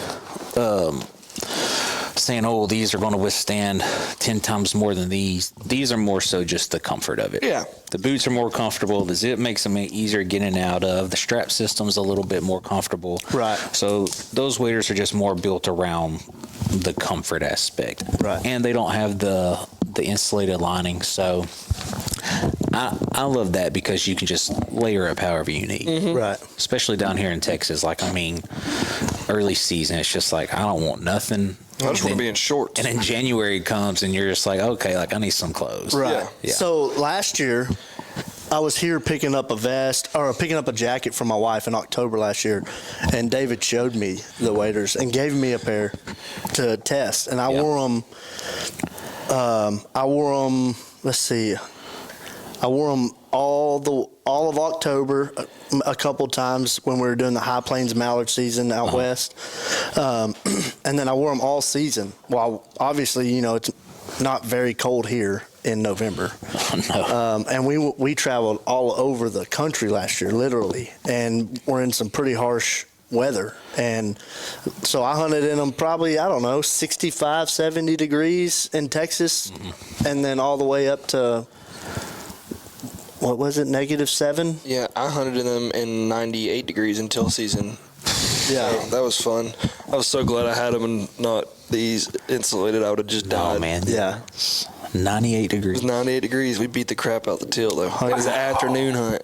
saying, oh, these are going to withstand 10 times more than these. These are more so just the comfort of it. Yeah. The boots are more comfortable. The zip makes them easier getting out of. The strap system's a little bit more comfortable. Right. So those waders are just more built around the comfort aspect. Right. And they don't have the insulated lining. So I love that because you can just layer up however you need. Mm-hmm. Right. Especially down here in Texas. Early season, it's just like, I don't want nothing. I just want to be in shorts. And then January comes and you're just like, okay, I need some clothes. Right. Yeah. So last year, I was here picking up a jacket for my wife in October last year, and David showed me the waders and gave me a pair to test, and I wore them. Let's see. I wore them all of October, a couple times when we were doing the High Plains mallard season out west, and then I wore them all season. Well, obviously, it's not very cold here in November. No. And we traveled all over the country last year, literally, and we're in some pretty harsh weather. And so I hunted in them probably, 65, 70 degrees in Texas, and then all the way up to, what was it, -7? Yeah, I hunted in them in 98 degrees until season. Yeah. So that was fun. I was so glad I had them and not these insulated. I would have just died. Oh, man. Yeah. 98 It degrees. was 98 degrees. We beat the crap out the teal, though. It was an afternoon hunt.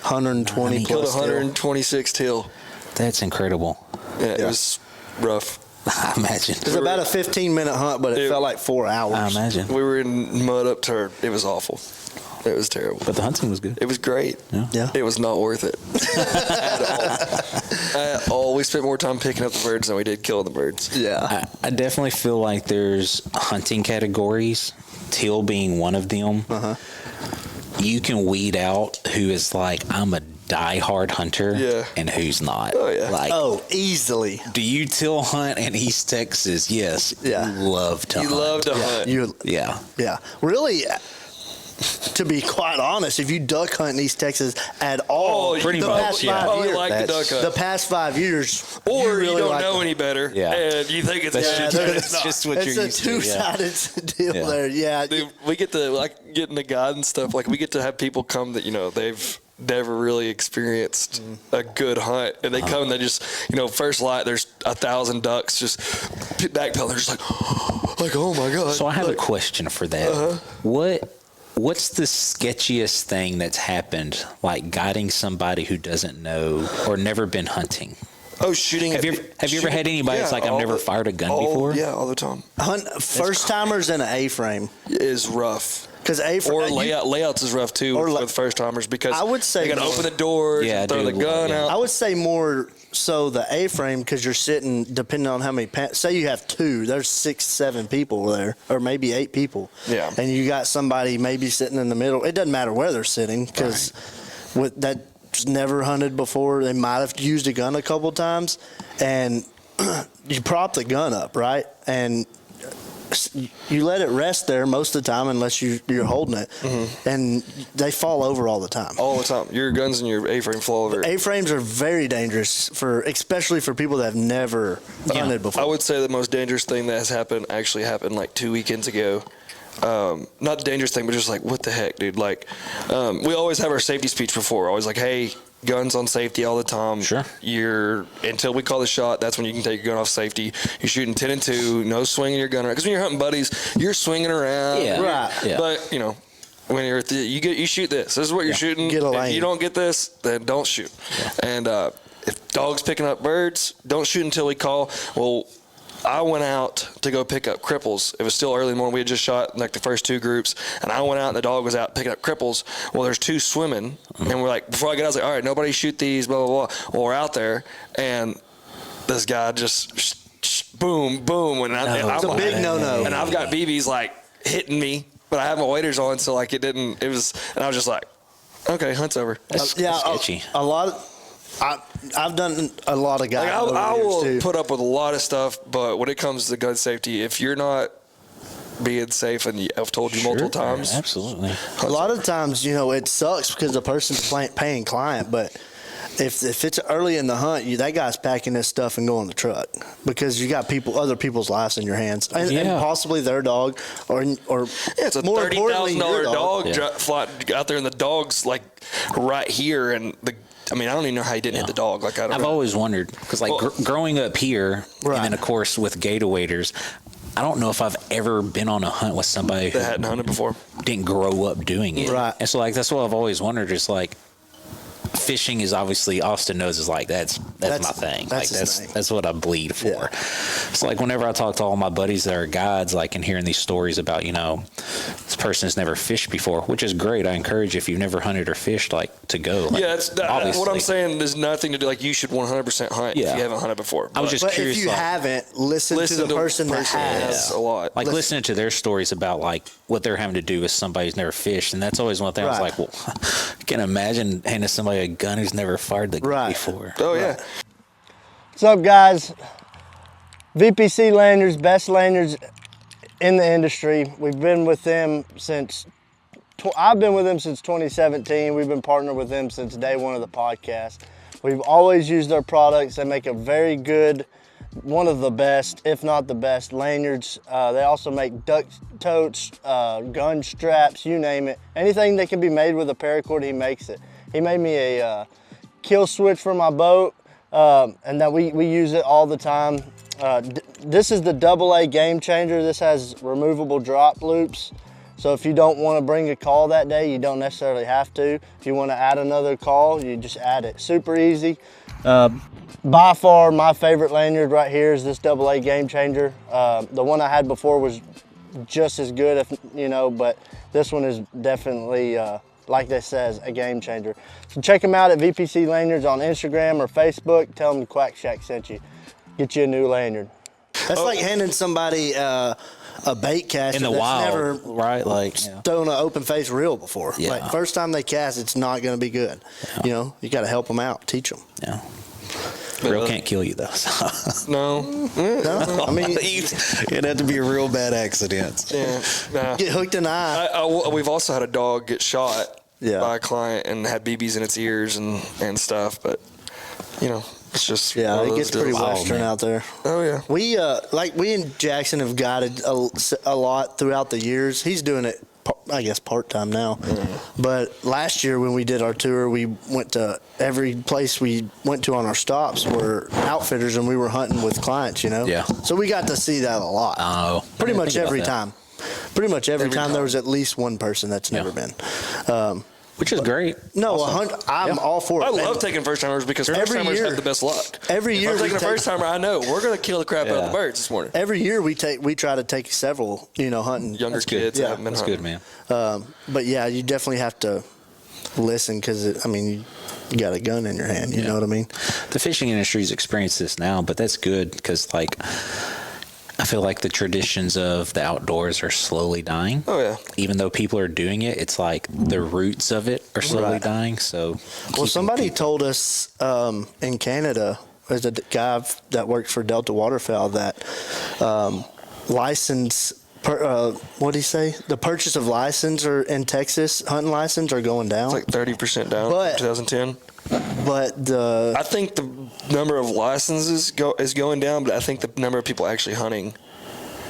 120 Killed plus 126 teal. That's incredible. Yeah, it was rough. I imagine. It was about a 15-minute hunt, but it felt like 4 hours. I imagine. We were in mud up to it was awful. It was terrible. But the hunting was good. It was great. Yeah. It was not worth it at all. We spent more time picking up the birds than we did killing the birds. Yeah. I definitely feel like there's hunting categories, teal being one of them. You can weed out who is like, I'm a diehard hunter, and who's not. Oh, yeah. Like, Easily. do you teal hunt in East Texas? Yes. Yeah. You love to hunt. You love to hunt. Yeah. Really, to be quite honest, if you duck hunt in East Texas at all, pretty the much, past yeah. 5 Probably years, like the duck hunt. the past 5 years, Or you really don't like know any better, Yeah. and you think it's That's just what it's you're a used to. Yeah. two-sided deal Yeah. there. Yeah. Dude, we get to like get in the guide and stuff. Like we get to have people come that they've never really experienced a good hunt, and they come and they just first light there's 1,000 ducks just backpedaling. They're just like oh my god. So I have a question for that. What's the sketchiest thing that's happened, like guiding somebody who doesn't know or never been hunting? Oh, shooting. Have you ever had anybody that's like, I've never fired a gun before? Yeah, all the time. First timers in an A-frame Is rough. because A-frame Or layouts is rough too for the first timers because I would say they got to more. open the doors, and throw the gun out. I would say more so the A-frame because you're sitting, depending on how many say you have two, there's 6, 7 people there, or maybe 8 people. Yeah. And you got somebody maybe sitting in the middle. It doesn't matter where they're sitting because with that's never hunted before, they might have used a gun a couple times, and you prop the gun up, right? And you let it rest there most of the time unless you're holding it, and they fall over all the time. All the time. Your guns and your A-frame fall over. A-frames are very dangerous especially for people that have never hunted before. I would say the most dangerous thing that has happened actually happened like 2 weekends ago. Not the dangerous thing, but just like, what the heck, dude? Like, we always have our safety speech before. Always like, hey, guns on safety all the time. Sure. Until we call the shot, that's when you can take your gun off safety. You're shooting 10 and 2, no swinging your gun around. Because when you're hunting buddies, you're swinging around. Yeah. Right. Yeah. But, when you're you shoot this. This is what you're shooting. Get a lane. If you don't get this, then don't shoot. Yeah. And if dog's picking up birds, don't shoot until we call. Well, I went out to go pick up cripples. It was still early in the morning. We had just shot like the first 2 groups, and I went out and the dog was out picking up cripples. Well, there's 2 swimming, and we're like, before I get out, I was like, all right, nobody shoot these, blah, blah, blah. Well, we're out there, and this guy just boom, boom. And It's a big no-no. And I've got BBs like hitting me, but I have my waders on, so like and I was just like, okay, hunt's over. That's sketchy. A lot of I've done a lot of guys. Like I will put up with a lot of stuff, but when it comes to gun safety, if you're not being safe, and I've told you multiple times, Absolutely. A lot of times, it sucks because the person's paying client, but if it's early in the hunt, that guy's packing this stuff and going in the truck because you got other people's lives in your hands, and possibly their dog, or it's a more importantly, $30,000 your dog fly out there, and the dog's like right here, and I don't even know how he didn't hit the dog. Like I've always wondered because growing up here, and then of course with gator waders, I don't know if I've ever been on a hunt with somebody who that hadn't hunted before, didn't grow up doing it. Right. And so that's what I've always wondered is like, fishing is obviously, Austin knows, is like that's my thing. That's what I bleed for. Yeah. It's like whenever I talk to all my buddies that are guides, like, and hearing these stories about this person has never fished before, which is great. I encourage you, if you've never hunted or fished, like, to go. Like, what I'm saying. There's nothing to do. Like, you should 100% hunt if you haven't hunted before. I was just curious. If you haven't, listen to the person that has a lot. Like listening to their stories about like what they're having to do with somebody who's never fished, and that's always one thing. I was like, well, I can imagine handing somebody a gun who's never fired the gun before. Oh yeah. What's up, guys? VPC Lanyards, best lanyards in the industry. We've been with them since I've been with them since 2017. We've been partnered with them since day one of the podcast. We've always used their products. They make a very good, one of the best, if not the best, lanyards. They also make duck totes, gun straps, you name it. Anything that can be made with a paracord, he makes it. He made me a kill switch for my boat, and that we use it all the time. This is the AA Game Changer. This has removable drop loops. So if you don't want to bring a call that day, you don't necessarily have to. If you want to add another call, you just add it. Super easy. By far, my favorite lanyard right here is this AA Game Changer. The one I had before was just as good, but this one is definitely, like they says, a game changer. So check them out at VPC Lanyards on Instagram or Facebook. Tell them the Quack Shack sent you. Get you a new lanyard. That's like handing somebody a bait caster In the that's wild, never right? Like thrown an open face reel before. Yeah. Like first time they cast, it's not going to be good. Yeah. You got to help them out, teach them. Yeah. Reel can't kill you though. So. No. No, I mean, It'd have to be a real bad accident. Yeah. Nah. get hooked in the eye. We've also had a dog get shot Yeah. by a client and had BBs in its ears and stuff, but it's just Yeah, one of it those gets pretty deals. western out there. Oh yeah. We in Jackson have guided a lot throughout the years. He's doing it, I guess, part-time now. Mm-hmm. But last year when we did our tour, we went to every place we went to on our stops were outfitters, and we were hunting with clients, Yeah. So we got to see that a lot. Oh, Pretty much think about every that. time. Pretty much every time time. there was at least one person that's never been. Which is great. No, I'm all for it. I love taking first timers because first Every timers year- have the best luck. Every If year I'm we taking a take- first timer, I know we're gonna kill the crap out of the birds this morning. Every year we try to take several, hunting. Younger That's good. kids Yeah. haven't been That's hunting. good, man. But yeah, you definitely have to listen because you got a gun in your hand. You know what I mean? The fishing industry's experienced this now, but that's good because, I feel like the traditions of the outdoors are slowly dying. Oh yeah. Even though people are doing it, it's like the roots of it are slowly Right. dying. So, Well, somebody told us in Canada, there's a guy that works for Delta Waterfowl that license. What did he say? The purchase of license in Texas, hunting license, are going down. It's like 30% down But- from 2010. But I think the number of licenses is going down, but I think the number of people actually hunting,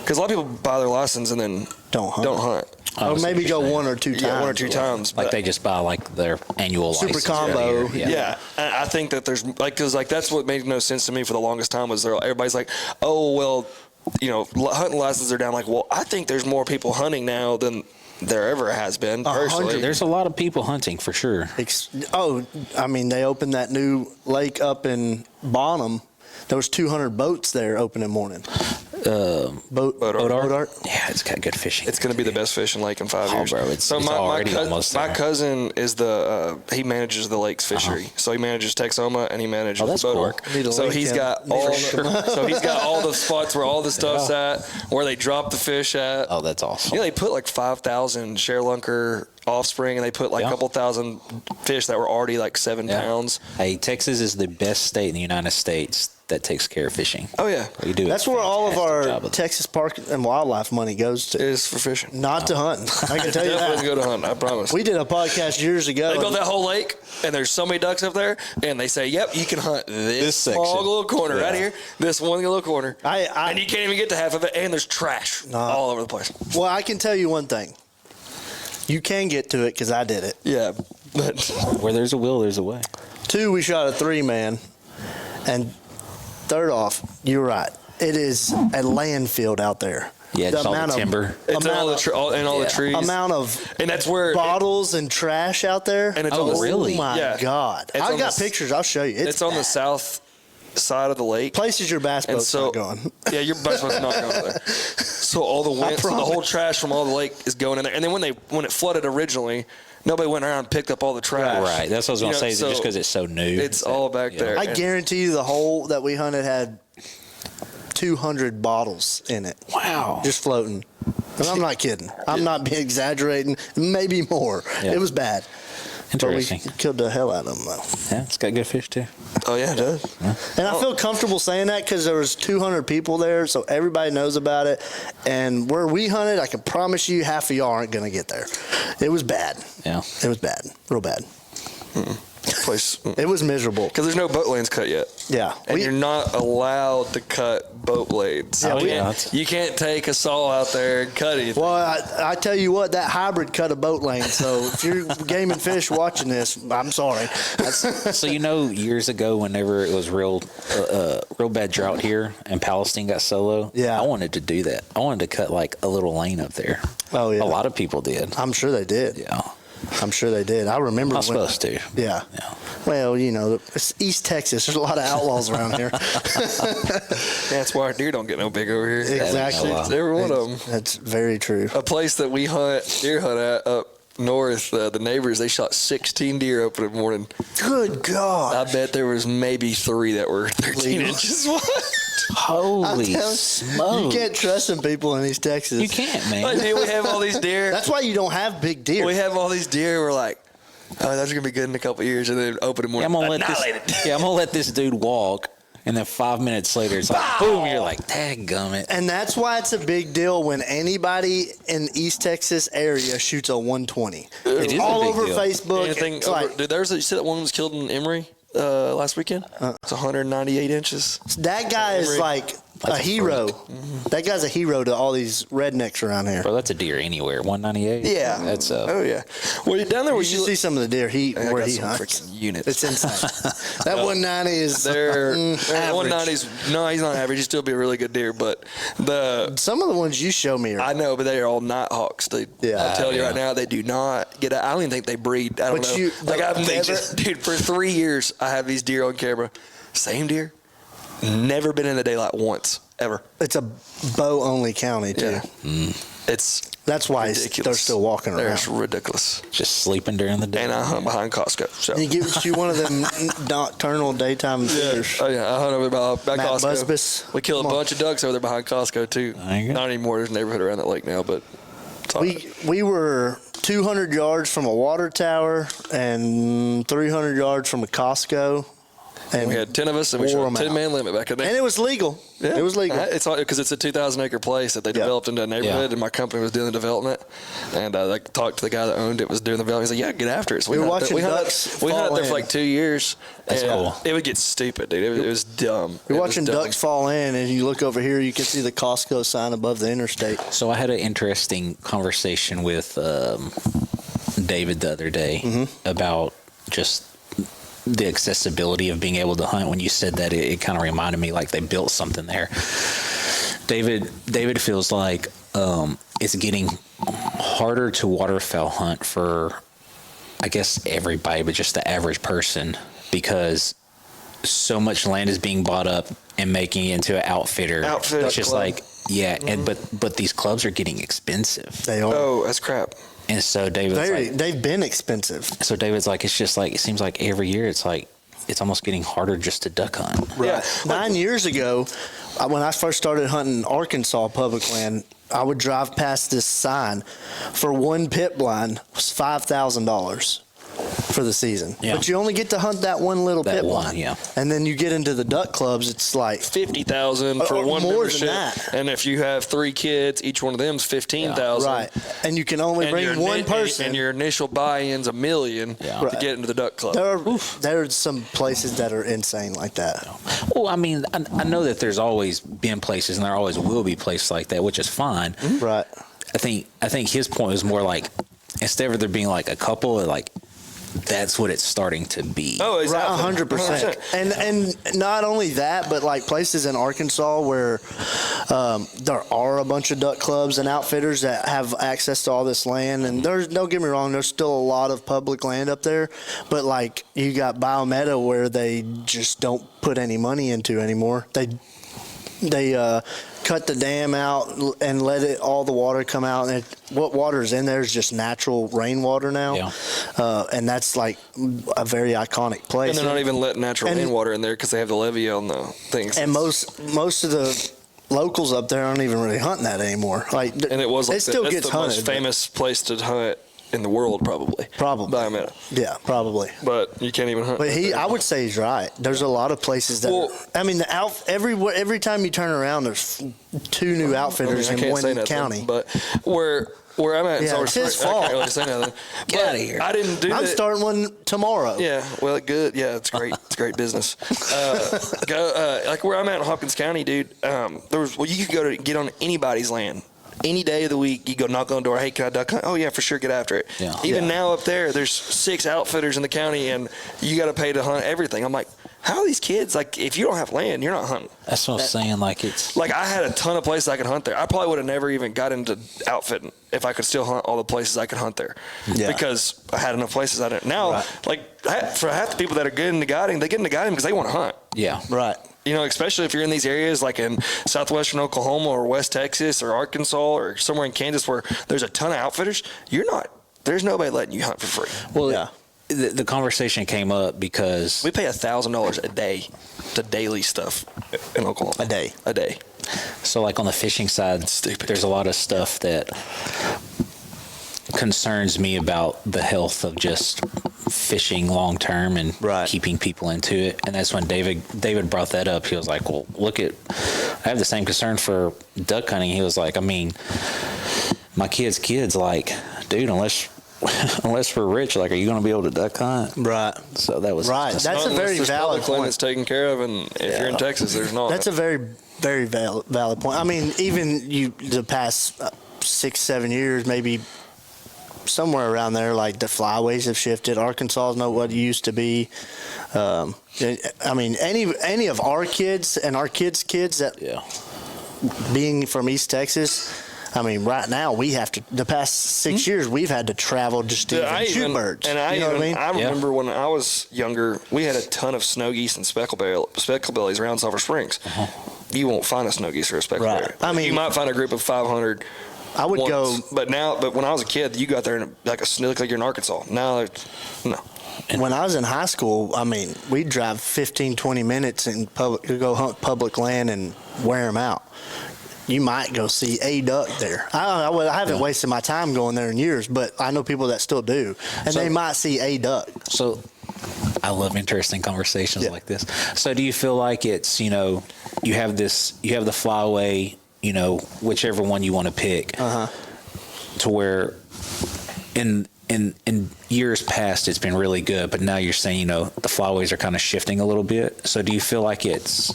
because a lot of people buy their license and then don't hunt. I Or see maybe what go you're saying. one or two times. Yeah, one or two times. Like but- they just buy their annual Super license combo. for the year. Yeah, I think that there's because that's what made no sense to me for the longest time was everybody's like, oh well, hunting licenses are down. Like, well, I think there's more people hunting now than there ever has been. Personally, There's a lot of people hunting for sure. They opened that new lake up in Bonham. There was 200 boats there opening morning. Boat art. Yeah, it's got good fishing. it's going to be the best fishing lake in 5 Oh, years. bro, it's already almost my there. cousin is he manages the lake's fishery. So he manages Texoma and he manages that's boat cool. art. Need to So link he's him. got all the spots where all the stuff's at, where they drop the fish at. Oh, that's awesome. They put like 5,000 sharelunker offspring, and they put like a couple thousand fish that were already like 7 pounds. Hey, Texas is the best state in the United States that takes care of fishing. Oh yeah, We do. That's a where all of fantastic our job of it. Texas Park and Wildlife money goes it to. is for fishing. Not to hunting. I can tell you Definitely that. go to hunt. I promise. We did a podcast years ago. They built that whole lake, and there's so many ducks up there, and they say, "Yep, you can hunt this section. small little corner right here, this one little corner, I- and you can't even get to half of it, and there's trash all over the place." Well, I can tell you one thing. You can get to it because I did it. Yeah, but Where there's a will, there's a way. 2, we shot a 3-man. And third off, you're right. It is a landfill out there. Yeah, just all the timber. it's in all the trees, Amount of and that's where bottles and trash out there. And it's Oh, on the, really? Oh my Yeah. God! It's I on got the- pictures. I'll show you. It's on the bad. south side of the lake. Places your bass And boat's so, not going. yeah, your bass boat's not going there. So all the wind, so the whole trash from all the lake is going in there. And then when it flooded originally, nobody went around and picked up all the trash. Right. That's what I was going to say. Is it so just because it's so new? It's all back there. I And- guarantee you, the hole that we hunted had 200 bottles in it, Wow. just floating. And I'm not kidding. I'm not being exaggerating. Maybe more. Yeah. It was bad. But we Interesting. killed the hell out of them, though. Yeah, it's got good fish too. Oh yeah, it does. And I feel comfortable saying that because there was 200 people there, so everybody knows about it. And where we hunted, I can promise you half of y'all aren't going to get there. It was bad. Yeah. It was bad. Real bad. Place It was miserable. because there's no boat lanes cut yet. Yeah. And you're not allowed to cut boat blades. Yeah, we- You can't take a saw out there and cut anything. Well, I tell you what, that hybrid cut a boat lane. So if you're game and fish watching this, I'm sorry. So years ago, whenever it was real bad drought here and Palestine got solo, Yeah. I wanted to do that. I wanted to cut like a little lane up there. Oh, yeah. A lot of people did. I'm sure they did. Yeah. I'm sure they did. I remember Not supposed to. Yeah. Yeah. Well, it's East Texas. There's a lot of outlaws around here. That's why our deer don't get no big over here. Exactly. Every one of them. That's very true. A place that we deer hunt at up north, the neighbors, they shot 16 deer open in the morning. Good God. I bet there was maybe 3 that were 13 inches wide. Holy smoke. You can't trust some people in East Texas. You can't, man. Like, dude, we have all these deer. That's why you don't have big deer. We have all these deer. We're like, oh, that's gonna be good in a couple of years, and then open in the morning. I'm gonna let this dude walk, and then 5 minutes later, it's like, boom, you're like, dadgummit. And that's why it's a big deal when anybody in East Texas area shoots a 120. It is all a big over deal. Facebook. Anything It's over, like, dude, you said that one was killed in Emory last weekend? It's 198 inches. that guy is like a hero. That guy's a hero to all these rednecks around here. Bro, that's a deer anywhere. 198. Yeah. That's Oh, yeah. Well, you're down there You where should see some of the deer where he hunts. freaking units. It's insane. That 190 is They're average. 190s. No, he's not average. He'd still be a really good deer, but Some of the ones you show me are. I know, but they are all Nighthawks, dude. Yeah. I'll tell you Yeah. right now, they do not get out. I don't even think they breed. I don't But know. I've never, dude, for 3 years, I have these deer on camera. Same deer. Never been in the daylight once, ever. It's a bow only county too. Yeah. It's That's why ridiculous. they're still walking around. They're ridiculous. just sleeping during the day. And I hunt behind Costco. So. And he gives you one of them nocturnal daytime feeders. Oh yeah, I hunt over by Matt Costco. Busbus. We killed a Come on. bunch of ducks over there behind Costco too. There you go. Not anymore. There's a neighborhood around that lake now, but it's all right. We were 200 yards from a water tower and 300 yards from a Costco. And We had 10 of us, and we wore shot 'em a out. 10-man limit back in there. And it was legal. Yeah. It was legal. It's because it's a 2,000-acre place that they developed into a neighborhood, and my company was doing the development. And I talked to the guy that owned it, was doing the development. He's like, "Yeah, get after it." So We were hunted- watching hunted- ducks We hunted fall there for in. like 2 years. That's and cool. It would get stupid, dude. It was dumb. You're It was watching dumb. ducks fall in, and you look over here, you can see the Costco sign above the interstate. So I had an interesting conversation with David the other day about just the accessibility of being able to hunt. When you said that, it kind of reminded me like they built something there. David feels like it's getting harder to waterfowl hunt for, I guess, everybody, but just the average person, because so much land is being bought up and making it into an outfitter. It's just club. like, yeah, and but these clubs are getting expensive. They are. Oh, that's crap. And so They've been expensive. so David's like, it's just like, it seems like every year it's like, it's almost getting harder just to duck hunt. Yeah. 9 years ago, when I first started hunting Arkansas public land, I would drive past this sign for one pit blind was $5,000 for the season. Yeah. But you only get to hunt that one little That pit one, blind. yeah. And then you get into the duck clubs, it's like 50,000 for Or one more than membership. that. And if you have 3 kids, each one of them is 15,000. right. And you can only And bring your one ni- person. and your initial buy-in's $1 million Yeah. to Right. get into the duck club. there are some places that are insane like that. Well, I mean, I know that there's always been places, and there always will be places like that, which is fine. Right. I think his point was more like, instead of there being like a couple, like that's what it's starting to be. Oh, exactly. 100%. And not only that, but like places in Arkansas where there are a bunch of duck clubs and outfitters that have access to all this land. And don't get me wrong, there's still a lot of public land up there. But like you got Biometa where they just don't put any money into anymore. They cut the dam out and let all the water come out. And what water is in there is just natural rainwater now. Yeah. And that's like a very iconic place. And they're not even letting natural And- rainwater in there because they have the levee on the things. And most of the locals up there aren't even really hunting that anymore. Like, And it was like it still that's gets the most hunted. famous place to hunt in the world, probably. Probably. Biometa. Yeah, probably. But you can't even hunt. But I would say he's right. There's a lot of places that. Well- I mean, every time you turn around, there's 2 new outfitters I in can't say one nothing, county. But where I'm at, Yeah, it's his fault. I can't really say nothing. Get outta here. I didn't do I'm that. starting one tomorrow. Yeah, well, good. Yeah, it's great. It's great business. Like where I'm at in Hopkins County, dude. You could go to get on anybody's land. Any day of the week, you go knock on the door. Hey, can I duck hunt? Oh yeah, for sure. Get after it. Yeah. Even Yeah. now up there's 6 outfitters in the county, and you got to pay to hunt everything. I'm like, how are these kids, like, if you don't have land, you're not hunting. That's what I'm saying. Like, it's Like, I had a ton of places I could hunt there. I probably would have never even got into outfitting if I could still hunt all the places I could hunt there. Yeah. Because I had enough places I didn't. Now, like, for half the people that are getting into guiding, they get into guiding because they want to hunt. yeah. Right. You know, especially if you're in these areas like in southwestern Oklahoma or West Texas or Arkansas or somewhere in Kansas where there's a ton of outfitters, there's nobody letting you hunt for free. Well, Yeah. the conversation came up because We pay $1,000 a day to daily stuff in Oklahoma. A day. so like on the fishing side, Stupid. there's a lot of stuff that concerns me about the health of just fishing long term and Right. keeping people into it. And that's when David brought that up. He was like, well, I have the same concern for duck hunting. He was like, I mean, my kids, like, dude, unless we're rich, like, are you going to be able to duck hunt? Right. So that was Right. That's a Unless very there's valid public land point. that's taken care of, and if you're in Texas, there's not. That's a very, very valid point. I mean, even the past 6-7 years, maybe somewhere around there, like the flyways have shifted. Arkansas is not what it used to be. I mean, any of our kids and our kids' that being from East Texas, I mean, right now we have to. The past 6 years, we've had to travel just to even shoot birds. And you know what I mean? I remember when I was younger, we had a ton of snow geese and specklebellies around Sulphur Springs. You won't find a snow geese or a specklebelly. Right. I mean, you might find a group of 500. I would go, but when I was a kid, you got there and like like you're in Arkansas. Now, no. when I was in high school, I mean, we'd drive 15, 20 minutes to go hunt public land and wear them out. You might go see a duck there. I haven't wasted my time going there in years, but I know people that still do, and they might see a duck. So I love interesting conversations like this. So do you feel like it's, you have the flyway, whichever one you want to pick, to where in years past it's been really good, but now you're saying, the flyways are kind of shifting a little bit. So do you feel like it's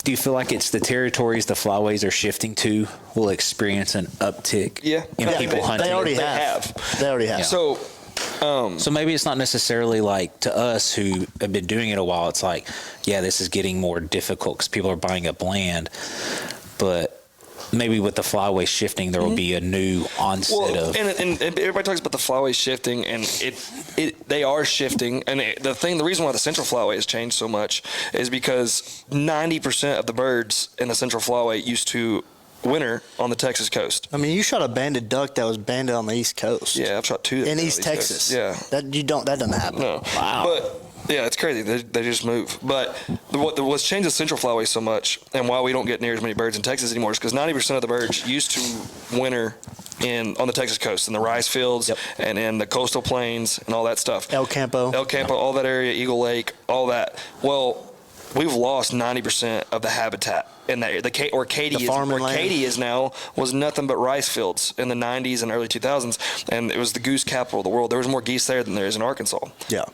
the territories the flyways are shifting to will experience an uptick in people hunting? They already have. They already have. So, so maybe it's not necessarily like to us who have been doing it a while, it's like, yeah, this is getting more difficult because people are buying up land. But maybe with the flyway shifting, there will be a new onset of. And everybody talks about the flyway shifting, and they are shifting. And the reason why the central flyway has changed so much is because 90% of the birds in the central flyway used to winter on the Texas coast. I mean, you shot a banded duck that was banded on the East Coast. Yeah, I've shot two in East Texas. Yeah, that doesn't happen. No, wow. But yeah, it's crazy. They just move. But what's changed the central flyway so much, and why we don't get near as many birds in Texas anymore, is because 90% of the birds used to winter on the Texas coast, in the rice fields, and in the coastal plains, and all that stuff. El Campo, all that area, Eagle Lake, all that. Well, we've lost 90% of the habitat in that area. Katy is now was nothing but rice fields in the 90s and early 2000s, and it was the goose capital of the world. There was more geese there than there is in Arkansas. Yeah.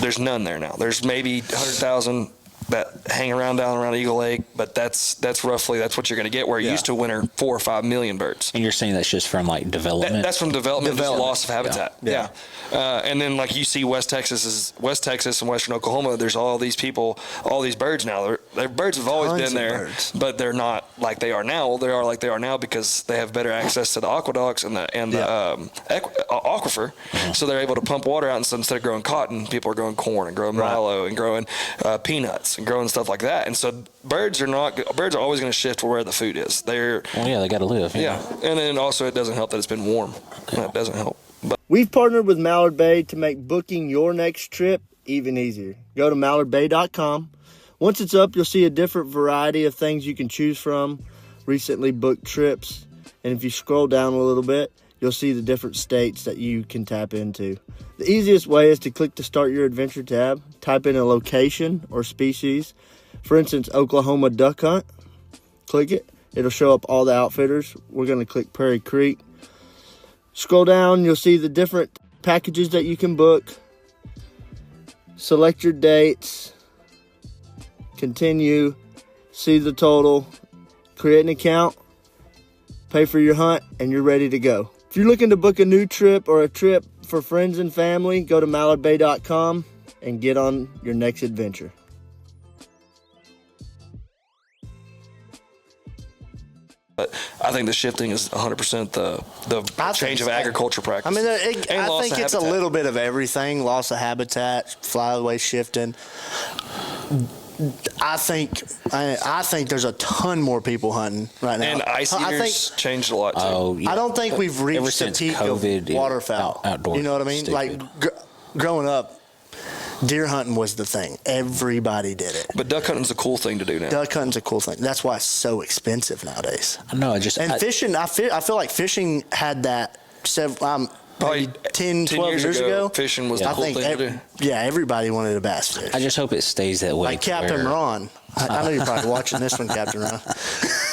There's none there now. There's maybe 100,000 that hang around down around Eagle Lake, but that's roughly what you're going to get. Where it used to winter 4 or 5 million birds. And you're saying that's just from like development? That's from development. Just loss of habitat. Yeah. And then like you see West Texas and Western Oklahoma. There's all these people, all these birds now. Their birds have always been there, but they're not like they are now. They are like they are now because they have better access to the aqueducts and the aquifer, so they're able to pump water out. And so instead of growing cotton, people are growing corn and growing milo and growing peanuts and growing stuff like that. And so birds are always going to shift to where the food is. They got to live. Yeah. And then also it doesn't help that it's been warm. That doesn't help. But We've partnered with Mallard Bay to make booking your next trip even easier. Go to mallardbay.com. Once it's up, you'll see a different variety of things you can choose from, recently booked trips. And if you scroll down a little bit, you'll see the different states that you can tap into. The easiest way is to click the Start Your Adventure tab, type in a location or species. For instance, Oklahoma duck hunt. Click it. It'll show up all the outfitters. We're going to click Prairie Creek. Scroll down, you'll see the different packages that you can book. Select your dates. Continue. See the total. Create an account. Pay for your hunt, and you're ready to go. If you're looking to book a new trip or a trip for friends and family, go to mallardbay.com. and get on your next adventure. But I think the shifting is 100% the change of agriculture practice. I mean, And I loss think of it's a habitat. little bit of everything. Loss of habitat, flyaway shifting. I think there's a ton more people hunting right now. And ice eaters changed a lot too. Oh, yeah. I don't think we've Ever reached the since peak COVID, of waterfowl. outdoor You know what I mean? stupid. Like growing up, deer hunting was the thing. Everybody did it. But duck hunting's a cool thing to do now. Duck hunting's a cool thing. That's why it's so expensive nowadays. No, And fishing, I feel like fishing had that Probably 10, 12 years ago. fishing was I the cool think, thing to do. everybody wanted a bass fish. I just hope it stays that way. Like Captain Ron. I know you're probably watching this one, Captain Ron.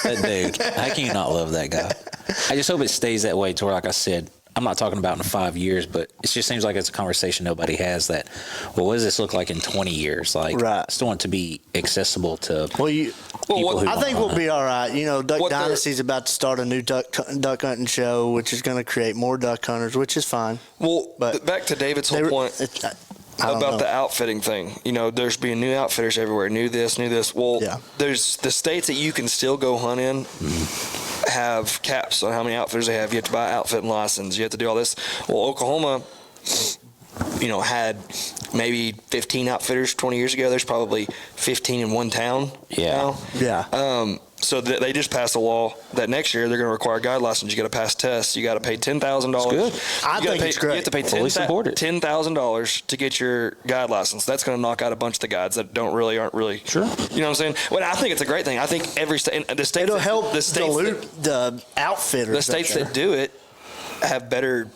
Dude, how can you not love that guy? I just hope it stays that way to where, like I said, I'm not talking about in 5 years, but it just seems like it's a conversation nobody has that, well, what does this look like in 20 years? Like, Right. I still want it to be accessible to Well, people who I think we'll be all right. You know, Duck What they're- Dynasty's about to start a new duck hunting show, which is going to create more duck hunters, which is fine. Well, But back to David's whole point I don't about know. the outfitting thing. You know, there's being new outfitters everywhere. New this. Well, Yeah. there's the states that you can still go hunt in have caps on how many outfitters they have. You have to buy an outfit and license. You have to do all this. Well, Oklahoma, had maybe 15 outfitters 20 years ago. There's probably 15 in one town now. Yeah. So they just passed a law that next year they're going to require a guide license. You got to pass tests. You got to pay $10,000. good. I think it's great. You have to pay Fully supported. $10,000 to get your guide license. That's going to knock out a bunch of the guides that aren't really Sure. You know what I'm saying? Well, I think it's a great thing. I think every state, the states, It'll help the states, dilute the outfitters. the states that do it have better.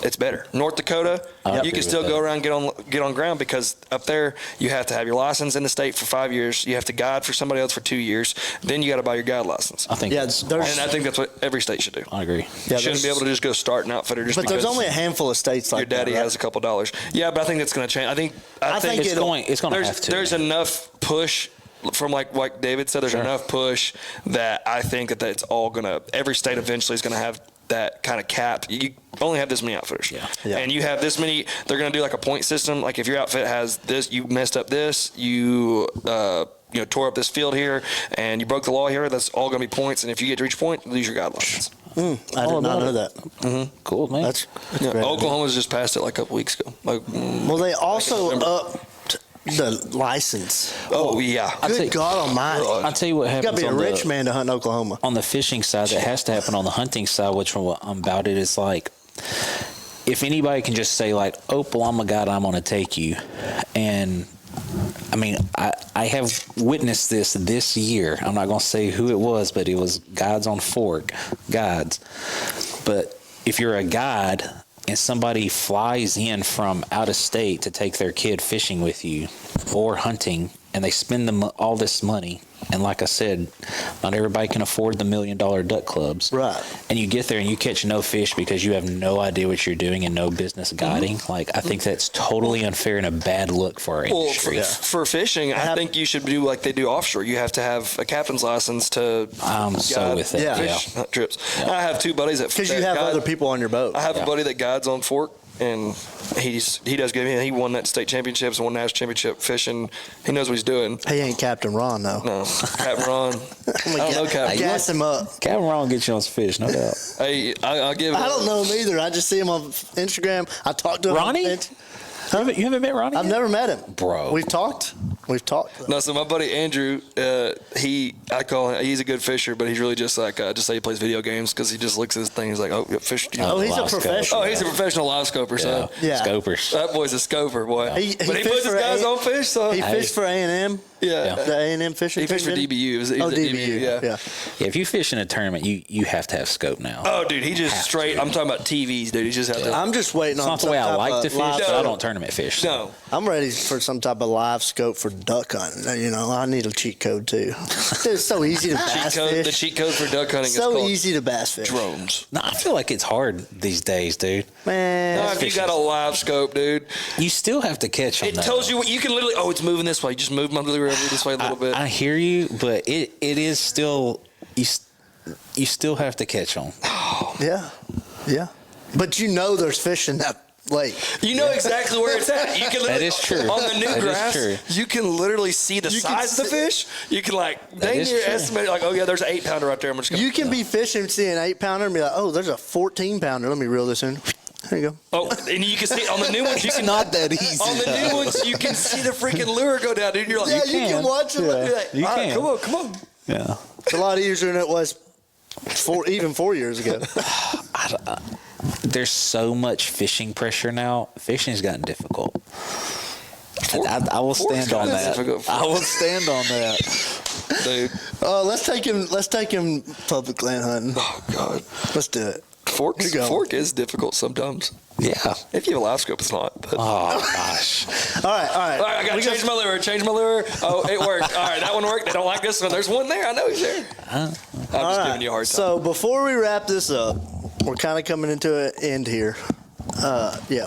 It's better. North Dakota, I you agree can with still that. go around and get on ground because up there you have to have your license in the state for 5 years. You have to guide for somebody else for 2 years. Then you got to buy your guide license. I think Yeah, that's there's- And I think that's what every state should do. I agree. Yeah, You shouldn't be able to just go start an outfitter just But because there's only a handful of states like your daddy that, right? has a couple dollars. Yeah, but I think that's going to change. I think it's going to have to. there's enough push from like David said. There's enough push that I think that it's all going to. Every state eventually is going to have that kind of cap. You only have this many outfitters. Yeah. And you have this many. They're going to do like a point system. Like if your outfit has this, you messed up this, you tore up this field here, and you broke the law here. That's all going to be points. And if you get to reach point, you lose your guide license. I did not know that. cool, man. That's Yeah, great. Oklahoma's just passed it like a couple weeks ago. Well, they also upped the license. Oh yeah. I'll tell Good you- God Almighty! I'll tell you what You got happens to be a on rich man to hunt in Oklahoma. on the fishing side. That has to happen on the hunting side, which from what I'm about it is like, if anybody can just say like, oh, well, I'm a guide, I'm going to take you. And I mean, I have witnessed this year. I'm not going to say who it was, but it was guides on fork, guides. But if you're a guide and somebody flies in from out of state to take their kid fishing with you or hunting, and they spend all this money, and like I said, not everybody can afford the $1 million duck clubs. Right. And you get there and you catch no fish because you have no idea what you're doing and no business guiding. Like, I think that's totally unfair and a bad look for our industry. For fishing, I think you should do like they do offshore. You have to have a captain's license to I'm so guide with that. Yeah. fish hunt trips. I have two buddies that Because you have guide. other people on your boat. I have a buddy that guides on fork, and he does good. He won that state championships and won national championship fishing. He knows what he's doing. He ain't Captain Ron, though. No, Captain Ron. I don't know Captain. Gas him up. Captain Ron gets you on some fish, no doubt. Hey, I'll give. I don't know him either. I just see him on Instagram. I talked to him. Ronnie? You haven't met Ronnie I've yet? never met him. Bro. We've talked. No, so my buddy Andrew, I call him. He's a good fisher, but he's really just like say he plays video games because he just looks at his thing. He's like, oh, yeah, fish. Oh, he's a Live scope. professional. Oh, he's a professional live scoper, so Yeah. Scopers. that boy's a scoper, boy. He but he fished puts his for guys on fish, so He fished for A&M. yeah. The A&M fishing. He fished for team, didn't DBU. He's Oh, at DBU. yeah. Yeah. Yeah, if you fish in a tournament, you have to have scope now. Oh, dude, he just straight. I'm talking about TVs, dude. He just has to. I'm just waiting It's on not the some way I type like of to fish, live but I scope. don't tournament fish. so. no. I'm ready for some type of live scope for duck hunting. You know, I need a cheat code too. It's so easy to bass The fish. cheat code for duck hunting is So called easy to bass fish. drones. No, I feel like it's hard these days, dude. Man. Now, if you got a live scope, dude, You still have to catch them. it tells you what you can literally. Oh, it's moving this way. Just move my lure over this way a little bit. I hear you, but it is still you still have to catch them. Yeah. Yeah. But you know there's fish in that lake. You know exactly where it's at. You can That is true. On the new That is grass, true. you can literally see the size of the fish. You can dang is near true. estimate, like, oh yeah, there's an 8-pounder right there. I'm just gonna. You can be fishing, see an 8-pounder, and be like, oh, there's a 14-pounder. Let me reel this in. There you go. Oh, and you can see on the new ones. You It's can not that easy. on the new ones. You can see the freaking lure go down, dude. You're like, Yeah, you can watch it. Yeah. You're like, You all right, can. come on. Yeah. It's a lot easier than it was 4 years ago. There's so much fishing pressure now. Fishing's gotten difficult. I will stand on that. I will stand on that. Dude. Let's take him public land hunting. Oh God. Let's do it. Fork is difficult sometimes. Yeah. If you have a live scope, it's not. But. Oh gosh. All right. I gotta change my lure. Oh, it worked. All right, that one worked. They don't like this one. There's one there. I know he's there. I'm just giving you a hard time. So before we wrap this up, we're kind of coming into an end here. Yeah,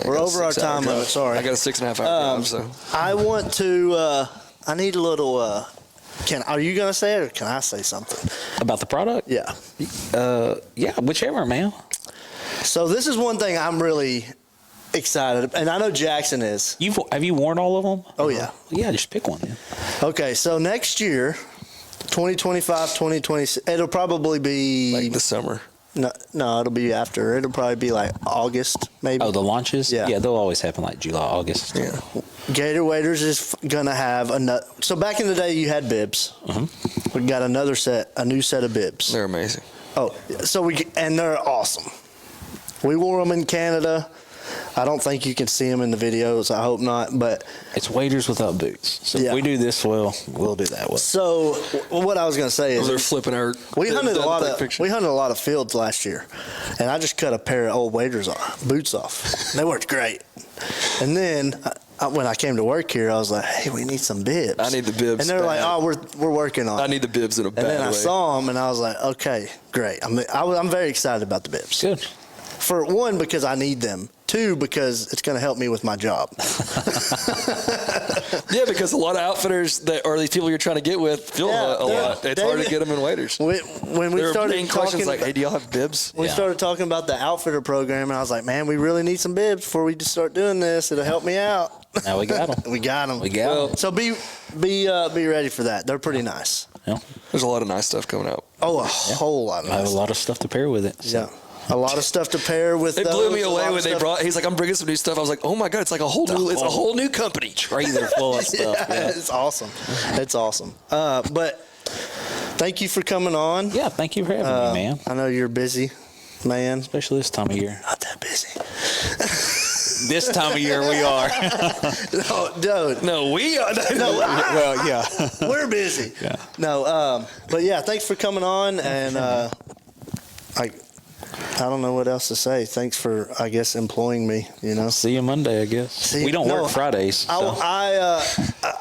we're over our time limit. Sorry. I got a 6.5 hour drive. So I want to. I need a little. Are you gonna say it or can I say something? About the product? Yeah. Yeah, whichever, man. So this is one thing I'm really excited, and I know Jackson is. Have you worn all of them? Oh yeah. Yeah, just pick one. Then. Okay, so next year, 2025, 2026, it'll probably be like the summer. No, it'll be after. It'll probably be like August, maybe. Oh, the launches? Yeah. Yeah, they'll always happen like July, August. Yeah. Gator Waders is gonna have another. So back in the day, you had bibs. We got a new set of bibs. They're amazing. Oh, so and they're awesome. We wore them in Canada. I don't think you can see them in the videos. I hope not, but It's waders without boots. So Yeah. if we do this well, we'll do that well. so what I was gonna say is They're flipping our. we hunted a lot of picture. fields last year, and I just cut a pair of old waders boots off. They worked great. And then when I came to work here, I was like, "Hey, we need some bibs." I need the bibs And they're like, bad. "Oh, we're working on it." I need the bibs in a bad And then I way. saw them, and I was like, "Okay, great." I'm very excited about the bibs. Good. For one, because I need them. Two, because it's going to help me with my job. Yeah, because a lot of outfitters or these people you're trying to get with feel a lot. It's hard to get them in waders. When we There started being talking, questions like, "Hey, do y'all have bibs?" we started talking about the outfitter program, and I was like, "Man, we really need some bibs before we just start doing this. It'll help me out." Now we got them. We got them. We got 'em. So be ready for that. They're pretty nice. Yeah. There's a lot of nice stuff coming out. Oh, a whole lot of I have a nice. lot of stuff to pair with it. So. Yeah, a lot of stuff to pair with. It blew those, me a away lot when of they stuff- brought. He's like, "I'm bringing some new stuff." I was like, "Oh my god, it's like a whole new company." Trailer full of stuff. Yeah. It's awesome. It's awesome. But thank you for coming on. Yeah, thank you for having me, man. I know you're busy, man. Especially this time of year. Not that busy. This time of year we are. No, dude. No, we are. Well, yeah. We're busy. Yeah. No, but yeah, thanks for coming on, and I don't know what else to say. Thanks for, I guess, employing me. You know. See you Monday, I guess. We don't work Fridays. So. I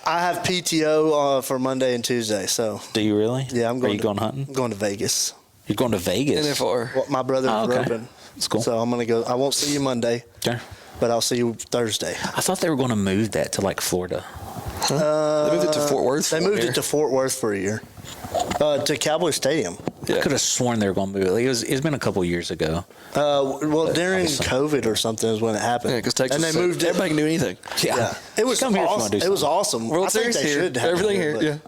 have PTO for Monday and Tuesday. So Do you really? yeah, I'm going. Are you going hunting? I'm going to Vegas. You're going to Vegas? NFR. Well, my brother's Oh, okay. roping. That's cool. So I'm gonna go. I won't see you Monday, Okay. but I'll see you Thursday. I thought they were going to move that to like Florida. They moved it to Fort Worth. They moved it to Fort Worth for a year. To Cowboy Stadium. Yeah. I could have sworn they were going to move it. It's been a couple years ago. Well, during obviously. COVID or something is when it happened. Yeah, because Texas. and they said moved it. Everybody can do anything. Yeah, it was Come here if you wanna awesome. do It was something. awesome. World I think Series they here. should have Everything it, here. but Yeah.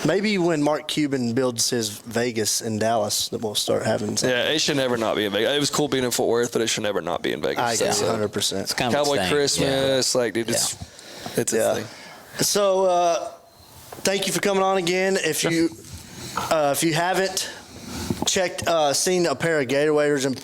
Maybe when Mark Cuban builds his Vegas in Dallas, that we'll start having. Something. Yeah, it should never not be in Vegas. It was cool being in Fort Worth, but it should never not be in Vegas. I guess That's, 100%. It's kind of Cowboy a thing. Christmas, like dude, it's a thing. So, thank you for coming on again. If you haven't seen a pair of Gator Waders in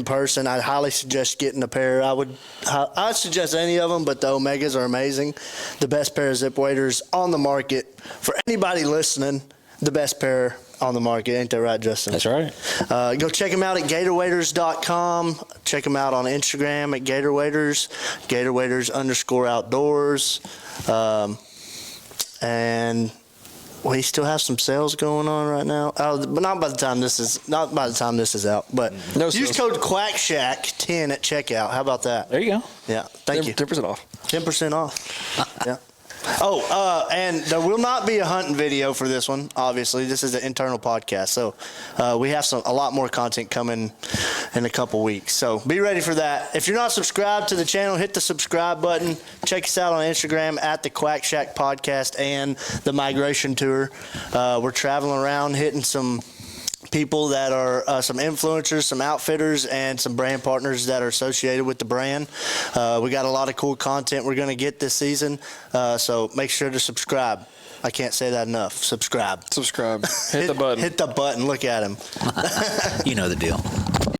person, I'd highly suggest getting a pair. I'd suggest any of them, but the Omegas are amazing. The best pair of zip waders on the market. For anybody listening, the best pair on the market. Ain't that right, Justin? That's right. Go check them out at gatorwaders.com. Check them out on Instagram at gatorwaders, gatorwaders_outdoors. And we still have some sales going on right now. But not by the time this is out. But No use sales. code QuackShack10 at checkout. How about that? There you go. Yeah. Thank you. 10% off. 10% off. Yeah. Oh, and there will not be a hunting video for this one. Obviously, this is an internal podcast, so we have a lot more content coming in a couple weeks. So be ready for that. If you're not subscribed to the channel, hit the subscribe button. Check us out on Instagram at the Quack Shack Podcast and the Migration Tour. We're traveling around hitting some people that are some influencers, some outfitters, and some brand partners that are associated with the brand. We got a lot of cool content we're going to get this season, so make sure to subscribe. I can't say that enough. Subscribe. Hit the button. Hit the button. Look at him. You know the deal.